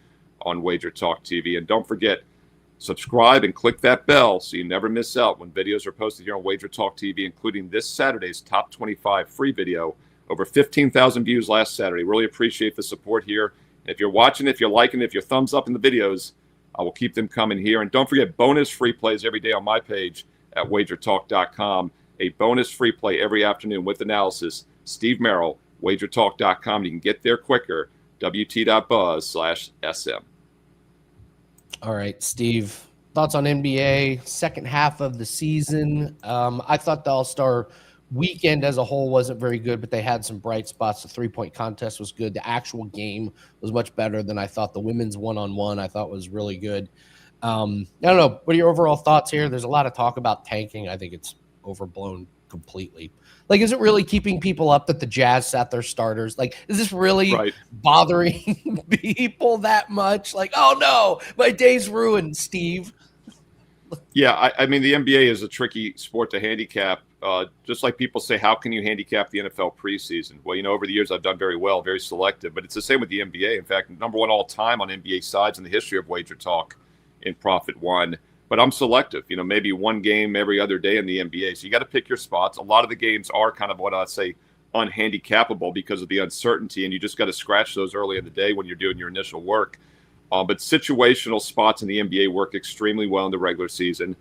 on WagerTalk TV. And don't forget, subscribe and click that bell so you never miss out when videos are posted here on WagerTalk TV, including this Saturday's Top 25 free video. Over 15,000 views last Saturday. Really appreciate the support here. If you're watching, if you're liking, if you're thumbs up in the videos, I will keep them coming here. And don't forget, bonus free plays every day on my page at wagertalk.com. A bonus free play every afternoon with analysis. Steve Merril, wagertalk.com. You can get there quicker. WT.buzz/SM. All right, Steve. Thoughts on NBA second half of the season? I thought the All-Star weekend as a whole wasn't very good, but they had some bright spots. The three-point contest was good. The actual game was much better than I thought. The women's one-on-one I thought was really good. I don't know. What are your overall thoughts here? There's a lot of talk about tanking. I think it's overblown completely. Like, is it really keeping people up that the Jazz sat their starters? Like, is this really bothering people that much? Like, oh no, my day's ruined, Steve. Yeah, I mean, the NBA is a tricky sport to handicap. Just like people say, how can you handicap the NFL preseason? Well, you know, over the years, I've done very well, very selective, but it's the same with the NBA. In fact, number 1 all time on NBA sides in the history of Wager Talk in Profit One. But I'm selective, you know, maybe one game every other day in the NBA. So you got to pick your spots. A lot of the games are kind of what I'd say unhandicappable because of the uncertainty, and you just got to scratch those early in the day when you're doing your initial work. But situational spots in the NBA work extremely well in the regular season.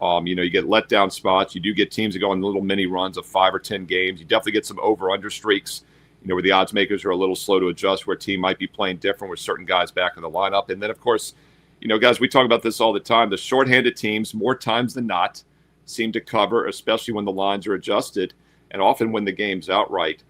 You know, you get letdown spots. You do get teams that go on little mini runs of 5 or 10 games. You definitely get some over-under streaks, you know, where the odds makers are a little slow to adjust, where a team might be playing different with certain guys back in the lineup. And then, of course, you know, guys, we talk about this all the time. The shorthanded teams, more times than not, seem to cover, especially when the lines are adjusted and often win the games outright.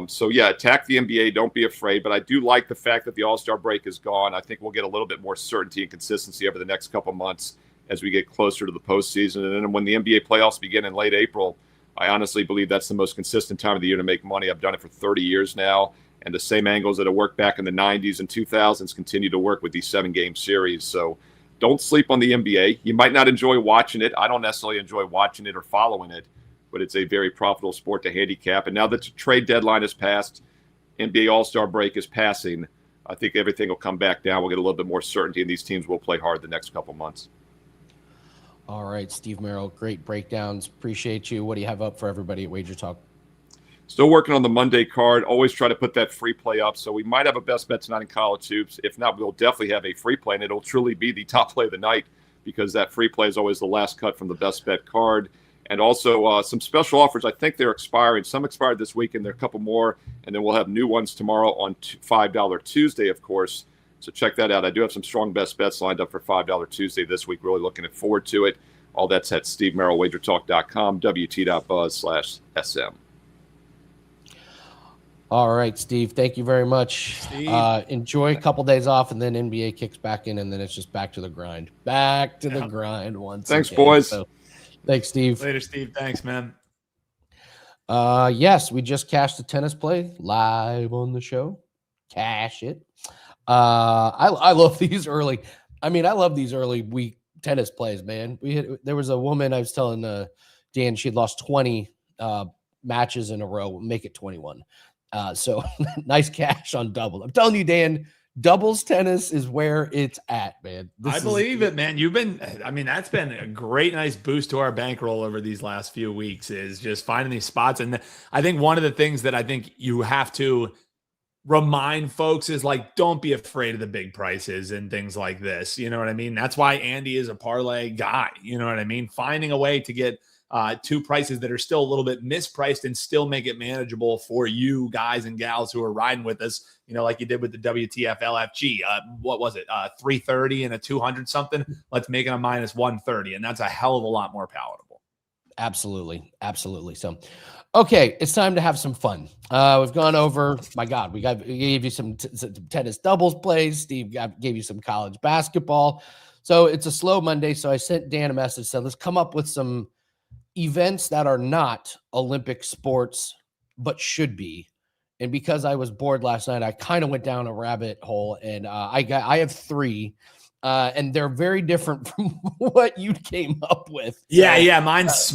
So, yeah, attack the NBA. Don't be afraid. But I do like the fact that the All-Star break is gone. I think we'll get a little bit more certainty and consistency over the next couple months as we get closer to the postseason. And then when the NBA playoffs begin in late April, I honestly believe that's the most consistent time of the year to make money. I've done it for 30 years now. And the same angles that have worked back in the 90s and 2000s continue to work with these 7-game series. So don't sleep on the NBA. You might not enjoy watching it. I don't necessarily enjoy watching it or following it, but it's a very profitable sport to handicap. And now that the trade deadline is passed, NBA All-Star break is passing, I think everything will come back down. We'll get a little bit more certainty, and these teams will play hard the next couple months. All right, Steve Merril, great breakdowns. Appreciate you. What do you have up for everybody at Wager Talk? Still working on the Monday card. Always try to put that free play up. So we might have a best bet tonight in college hoops. If not, we'll definitely have a free play, and it'll truly be the top play of the night because that free play is always the last cut from the best bet card. And also some special offers. I think they're expiring. Some expired this weekend. There are a couple more, and then we'll have new ones tomorrow on $5 Tuesday, of course. So check that out. I do have some strong best bets lined up for $5 Tuesday this week. Really looking forward to it. All that's at stevemerril.wagertalk.com, wt.buzz/SM. All right, Steve, thank you very much. Enjoy a couple days off, and then NBA kicks back in, and then it's just back to the grind. Back to the grind once Thanks, again. boys. So, thanks, Steve. Later, Steve. Thanks, man. Yes, we just cashed a tennis play live on the show. Cash it. I love these early. I love these early week tennis plays, man. There was a woman I was telling Dan she'd lost 20 matches in a row. We'll make it 21. So nice cash on double. I'm telling you, Dan, doubles tennis is where it's at, man. I believe it, man. That's been a great, nice boost to our bankroll over these last few weeks is just finding these spots. And I think one of the things that I think you have to remind folks is like, don't be afraid of the big prices and things like this. You know what I mean? That's why Andy is a parlay guy. You know what I mean? Finding a way to get two prices that are still a little bit mispriced and still make it manageable for you guys and gals who are riding with us, like you did with the WTF LFG. What was it? 330 and a 200 something. Let's make it a minus 130. And that's a hell of a lot more palatable. Absolutely. Absolutely. So, okay, it's time to have some fun. We've gone over, we gave you some tennis doubles plays. Steve gave you some college basketball. So it's a slow Monday. So I sent Dan a message, said, let's come up with some events that are not Olympic sports, but should be. And because I was bored last night, I kind of went down a rabbit hole, and I have three, and they're very different from what you came up with. So, yeah. Mine's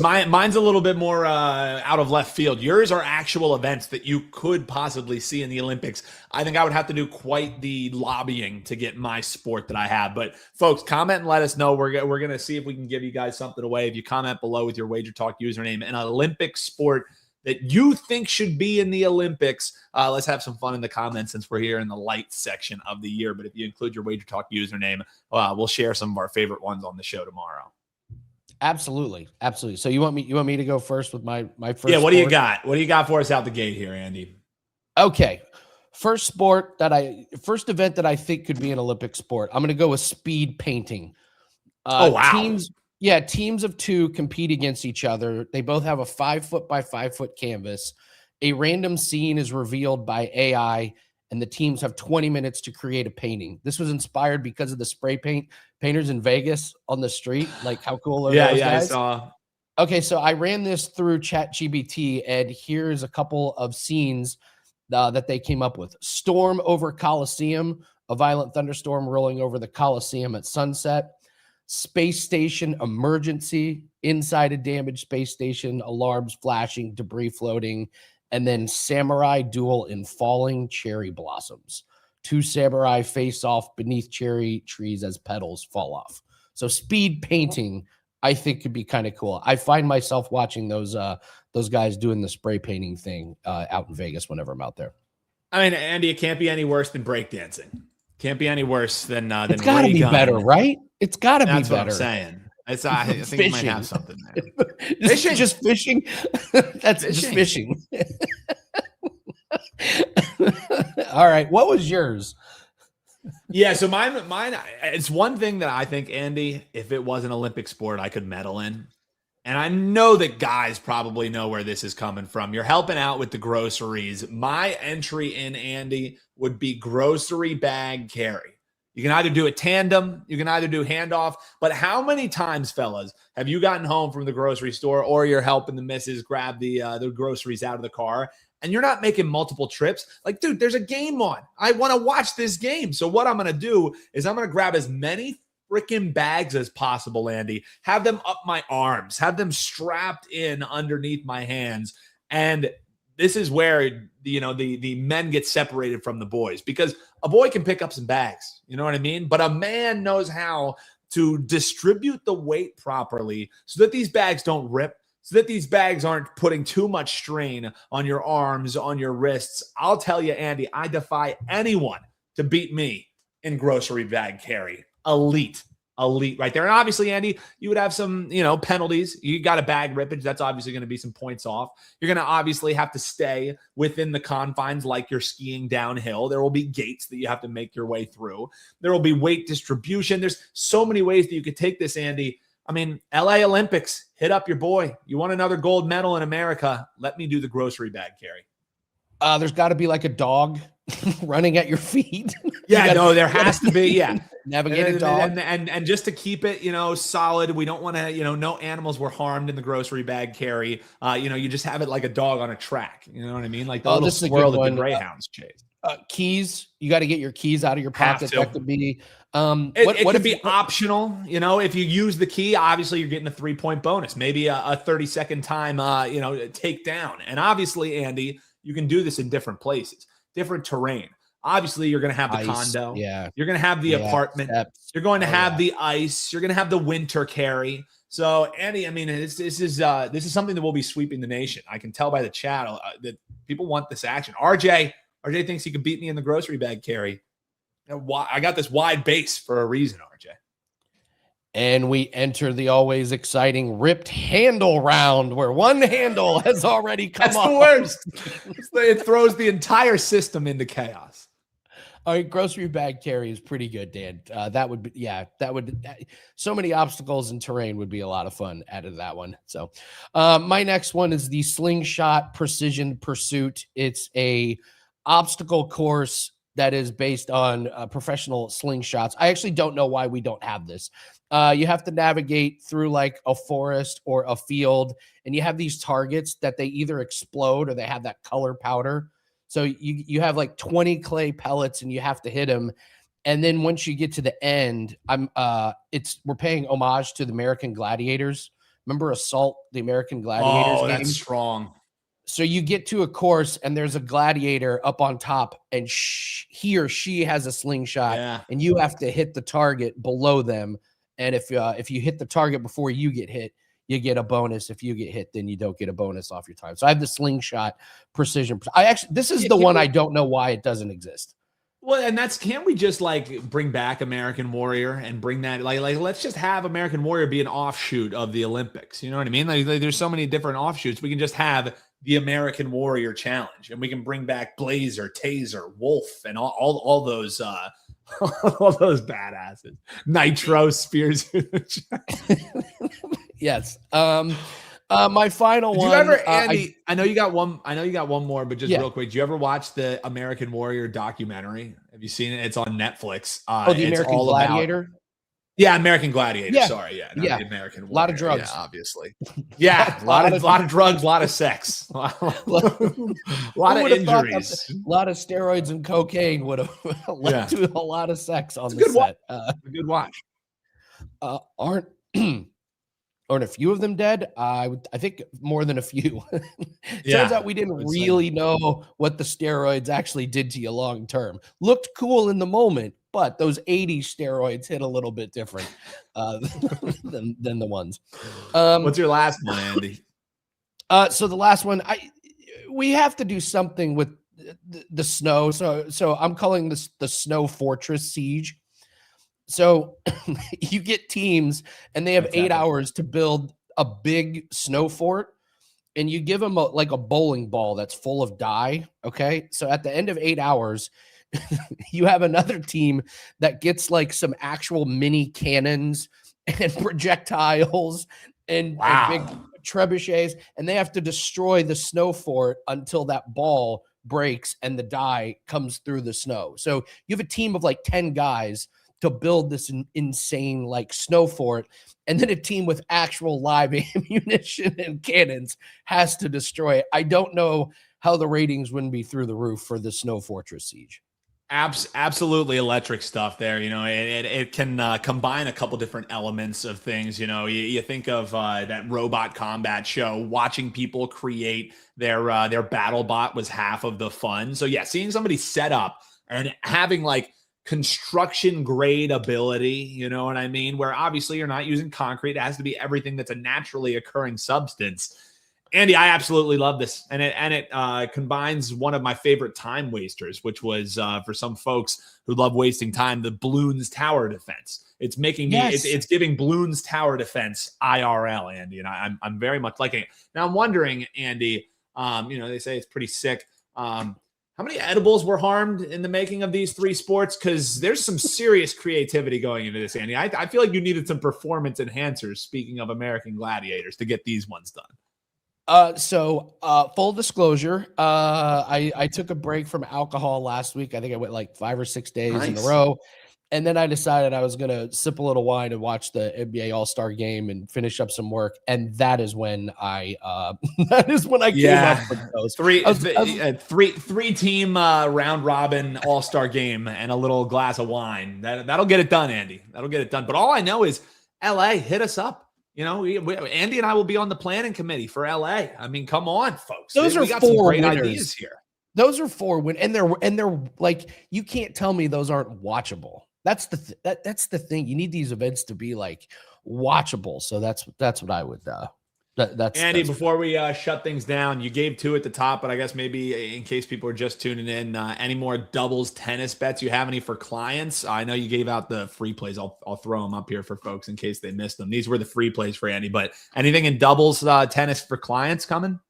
a little bit more out of left field. Yours are actual events that you could possibly see in the Olympics. I think I would have to do quite the lobbying to get my sport that I have. But folks, comment and let us know. We're going to see if we can give you guys something away. If you comment below with your Wager Talk username, an Olympic sport that you think should be in the Olympics. Let's have some fun in the comments since we're here in the light section of the year. But if you include your Wager Talk username, we'll share some of our favorite ones on the show tomorrow. Absolutely. So you want me to go first with my first? Yeah. What do you sport? got? What do you got for us out the gate here, Andy? Okay. First event that I think could be an Olympic sport. I'm going to go with speed painting. Oh, wow. Teams of two compete against each other. They both have a 5 foot by 5 foot canvas. A random scene is revealed by AI, and the teams have 20 minutes to create a painting. This was inspired because of the spray painters in Vegas on the street. Like, how cool are those guys? I saw. Okay, so I ran this through ChatGPT, and here's a couple of scenes that they came up with. Storm over Coliseum, a violent thunderstorm rolling over the Coliseum at sunset. Space station emergency, inside a damaged space station, alarms flashing, debris floating, and then samurai duel in falling cherry blossoms. Two samurai face off beneath cherry trees as petals fall off. So speed painting, I think, could be kind of cool. I find myself watching those guys doing the spray painting thing out in Vegas whenever I'm out there. I mean, Andy, it can't be any worse than breakdancing. Can't be any worse than it's got to be better, right? It's got to be better. That's what I'm saying. I think we might have something there. Fishing. Just fishing. That's just fishing. All right. What was yours? Yeah, so mine. It's one thing that I think, Andy, if it was an Olympic sport, I could medal in. And I know that guys probably know where this is coming from. You're helping out with the groceries. My entry in, Andy, would be grocery bag carry. You can either do a tandem, you can either do handoff, but how many times, fellas, have you gotten home from the grocery store or you're helping the missus grab the groceries out of the car and you're not making multiple trips? Like, dude, there's a game on. I want to watch this game. So what I'm going to do is I'm going to grab as many freaking bags as possible, Andy, have them up my arms, have them strapped in underneath my hands. And this is where, the men get separated from the boys, because a boy can pick up some bags, you know what I mean? But a man knows how to distribute the weight properly so that these bags don't rip, so that these bags aren't putting too much strain on your arms, on your wrists. I'll tell you, Andy, I defy anyone to beat me in grocery bag carry. Elite right there. And obviously, Andy, you would have some, penalties. You got a bag rippage. That's obviously going to be some points off. You're going to obviously have to stay within the confines like you're skiing downhill. There will be gates that you have to make your way through. There will be weight distribution. There's so many ways that you could take this, Andy. I mean, LA Olympics, hit up your boy. You want another gold medal in America? Let me do the grocery bag carry. There's got to be like a dog running at your feet. There has to be. Yeah. Navigate a dog. And just to keep it, solid. We don't want to, no animals were harmed in the grocery bag carry. You just have it like a dog on a track. You know what I mean? Like the little squirrel that the greyhounds chase. Keys. You got to get your keys out of your pocket. That could be. It could be optional. If you use the key, obviously you're getting a 3-point bonus, maybe a 30-second time, take down. And obviously, Andy, you can do this in different places, different terrain. Obviously, you're going to have the condo. Yeah. You're going to have the apartment. Steps. You're going to have the ice. You're going to have the winter carry. So, Andy, I mean, this is something that will be sweeping the nation. I can tell by the chat that people want this action. RJ thinks he could beat me in the grocery bag carry. I got this wide base for a reason, RJ. And we enter the always exciting ripped handle round where one handle has already come off. That's the worst. It throws the entire system into chaos. All right, grocery bag carry is pretty good, Dan. So many obstacles and terrain would be a lot of fun out of that one. So my next one is the slingshot precision pursuit. It's a obstacle course that is based on professional slingshots. I actually don't know why we don't have this. You have to navigate through like a forest or a field, and you have these targets that they either explode or they have that color powder. So you have like 20 clay pellets and you have to hit them. And then once you get to the end, we're paying homage to the American Gladiators. Remember Assault, the American Gladiators game? That's strong. So you get to a course and there's a gladiator up on top and he or she has a slingshot and you have to hit the target below them. And if you hit the target before you get hit, you get a bonus. If you get hit, then you don't get a bonus off your time. So I have the slingshot precision. This is the one I don't know why it doesn't exist. Well, and can't we just like bring back American Warrior and bring that like let's just have American Warrior be an offshoot of the Olympics. You know what I mean? Like there's so many different offshoots. We can just have the American Warrior Challenge, and we can bring back Blazer, Taser, Wolf, and all those all those badasses. Nitro Spears. Yes. My final one. Did you ever, Andy? I know you got one. I know you got one more, but just real quick, did you ever watch the American Warrior documentary? Have you seen it? It's on Netflix. The American Gladiator. American Gladiator. Yeah. Sorry, the American Warrior. A lot of drugs, obviously. Yeah, a lot of drugs, a lot of sex, a lot of injuries. A lot of steroids and cocaine would have led to a lot of sex on the set. A good watch. Aren't a few of them dead? I think more than a few. Turns out we didn't really know what the steroids actually did to you long term. Looked cool in the moment, but those 80 steroids hit a little bit different than the ones. What's your last one, Andy? So the last one, we have to do something with the snow. So I'm calling this the Snow Fortress Siege. So you get teams and they have 8 hours to build a big snow fort, and you give them like a bowling ball that's full of dye. Okay. So at the end of 8 hours, you have another team that gets like some actual mini cannons and projectiles and big trebuchets, and they have to destroy the snow fort until that ball breaks and the dye comes through the snow. So you have a team of like 10 guys to build this insane like snow fort, and then a team with actual live ammunition and cannons has to destroy it. I don't know how the ratings wouldn't be through the roof for the Snow Fortress Siege. Absolutely electric stuff there. It can combine a couple different elements of things. You think of that robot combat show, watching people create their battle bot was half of the fun. So seeing somebody set up and having like construction grade ability, you know what I mean? Where obviously you're not using concrete. It has to be everything that's a naturally occurring substance. Andy, I absolutely love this. And it combines one of my favorite time wasters, which was for some folks who love wasting time, the Bloons Tower Defense. It's making me, it's giving Bloons Tower Defense IRL, Andy. And I'm very much liking it. Now I'm wondering, Andy, they say it's pretty sick. How many edibles were harmed in the making of these three sports? Because there's some serious creativity going into this, Andy. I feel like you needed some performance enhancers, speaking of American Gladiators, to get these ones done. Full disclosure, I took a break from alcohol last week. I think I went like 5 or 6 days in a row. And then I decided I was going to sip a little wine and watch the NBA All-Star game and finish up some work. And that is when I came up with those. Three team round robin All-Star game and a little glass of wine. That'll get it done, Andy. That'll get it done. But all I know is LA, hit us up. Andy and I will be on the planning committee for LA. I mean, come on, folks. We got 4 some great winners. ideas here. Those are 4 wins, and they're like, you can't tell me those aren't watchable. That's that's the thing. You need these events to be like watchable. So that's what I would. That's Andy. Before we shut things down, you gave 2 at the top, but I guess maybe in case people are just tuning in, any more doubles tennis bets you have any for clients? I know you gave out the free plays. I'll throw them up here for folks in case they missed them. These were the free plays for Andy, but anything in doubles tennis for clients coming?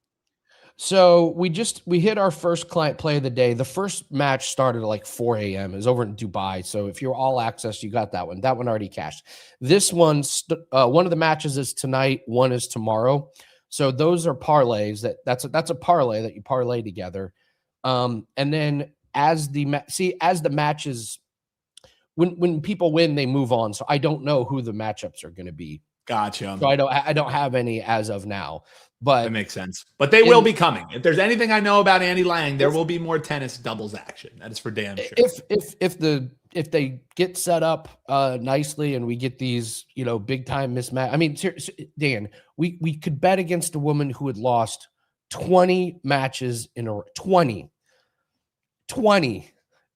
So we hit our first client play of the day. The first match started at like 4 a.m. It was over in Dubai. So if you're all access, you got that one. That one already cashed. This one, one of the matches is tonight. One is tomorrow. So those are parlays. That's a parlay that you parlay together. And then as the matches, when people win, they move on. So I don't know who the matchups are going to be. Gotcha. So I don't have any as of now. But that makes sense. But they will be coming. If there's anything I know about Andy Lang, there will be more tennis doubles action. That is for damn sure. If they get set up nicely and we get these, big time mismatch. I mean, Dan, we could bet against a woman who had lost 20 matches in a 20.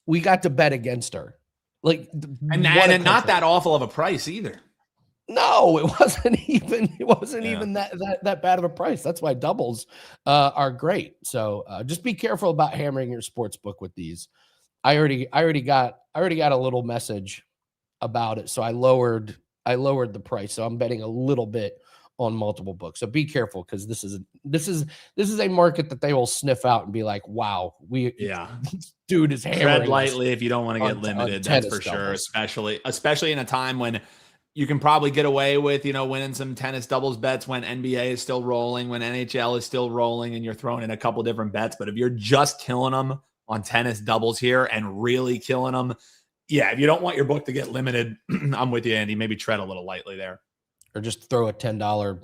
We got to bet against her. Like, and not that awful of a price either. No, it wasn't even that bad of a price. That's why doubles are great. So just be careful about hammering your sports book with these. I already got a little message about it, so I lowered the price. So I'm betting a little bit on multiple books. So be careful, because this is a market that they will sniff out and be like, wow, dude is hammering. Tread lightly if you don't want to get limited. That's for sure. Especially in a time when you can probably get away with, winning some tennis doubles bets when NBA is still rolling, when NHL is still rolling, and you're throwing in a couple different bets. But if you're just killing them on tennis doubles here and really killing them, if you don't want your book to get limited, I'm with you, Andy. Maybe tread a little lightly there. Or just throw a $10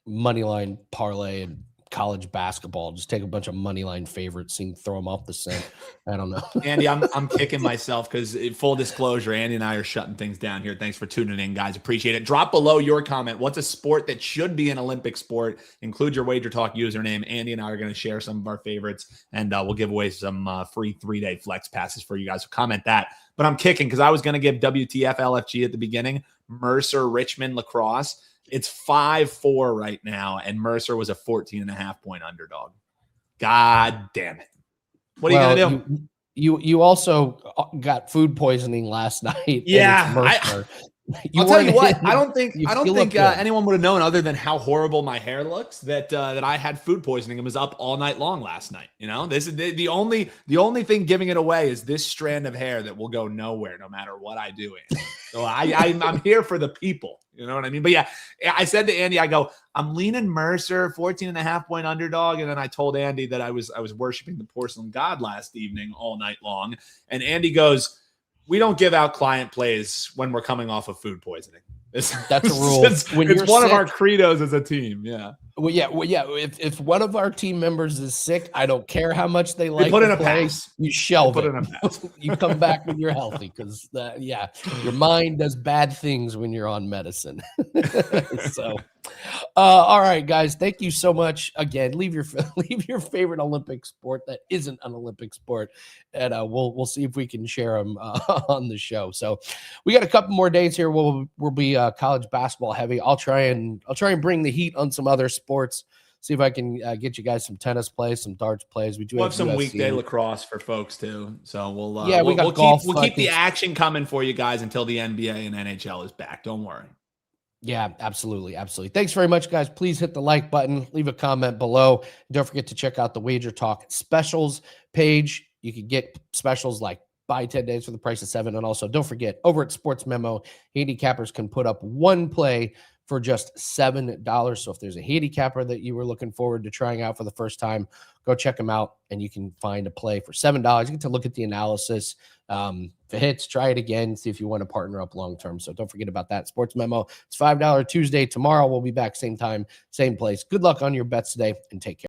money line parlay and college basketball. Just take a bunch of money line favorites and throw them off the scent. I don't know. Andy, I'm kicking myself because, full disclosure, Andy and I are shutting things down here. Thanks for tuning in, guys. Appreciate it. Drop below your comment. What's a sport that should be an Olympic sport? Include your WagerTalk username. Andy and I are going to share some of our favorites, and we'll give away some free 3-day flex passes for you guys. So comment that. But I'm kicking because I was going to give WTF LFG at the beginning. Mercer Richmond lacrosse. It's 5-4 right now, and Mercer was a 14.5-point underdog. God damn it. What are you going to do? You also got food poisoning last night. Yeah. I'll tell you what, I don't think anyone would have known, other than how horrible my hair looks, that I had food poisoning and was up all night long last night. This is the only thing giving it away is this strand of hair that will go nowhere no matter what I do. So I'm here for the people. You know what I mean? But yeah, I said to Andy, I'm leaning Mercer, 14.5-point underdog. And then I told Andy that I was worshiping the porcelain god last evening all night long. And Andy goes, we don't give out client plays when we're coming off of food poisoning. That's a rule. It's one of our credos as a team. Yeah. Well, yeah. If one of our team members is sick, I don't care how much they like put in a play, pass. You shelve it. In a pass. You come back when you're healthy, because your mind does bad things when you're on medicine. So All right, guys. Thank you so much. Again, leave your favorite Olympic sport that isn't an Olympic sport, and we'll see if we can share them on the show. So we got a couple more days here. We'll be college basketball heavy. I'll try and bring the heat on some other sports. See if I can get you guys some tennis plays, some darts plays. We'll have some UFC. Weekday lacrosse for folks too. So we'll keep the action coming for you guys until the NBA and NHL is back. Don't worry. Yeah, absolutely. Absolutely. Thanks very much, guys. Please hit the like button, leave a comment below. Don't forget to check out the WagerTalk specials page. You can get specials like buy 10 days for the price of 7. And also don't forget, over at Sports Memo, handicappers can put up one play for just $7. So if there's a handicapper that you were looking forward to trying out for the first time, go check them out and you can find a play for $7. You get to look at the analysis. If it hits, try it again, see if you want to partner up long-term. So don't forget about that. Sports Memo. It's $5 Tuesday. Tomorrow we'll be back same time, same place. Good luck on your bets today and take care.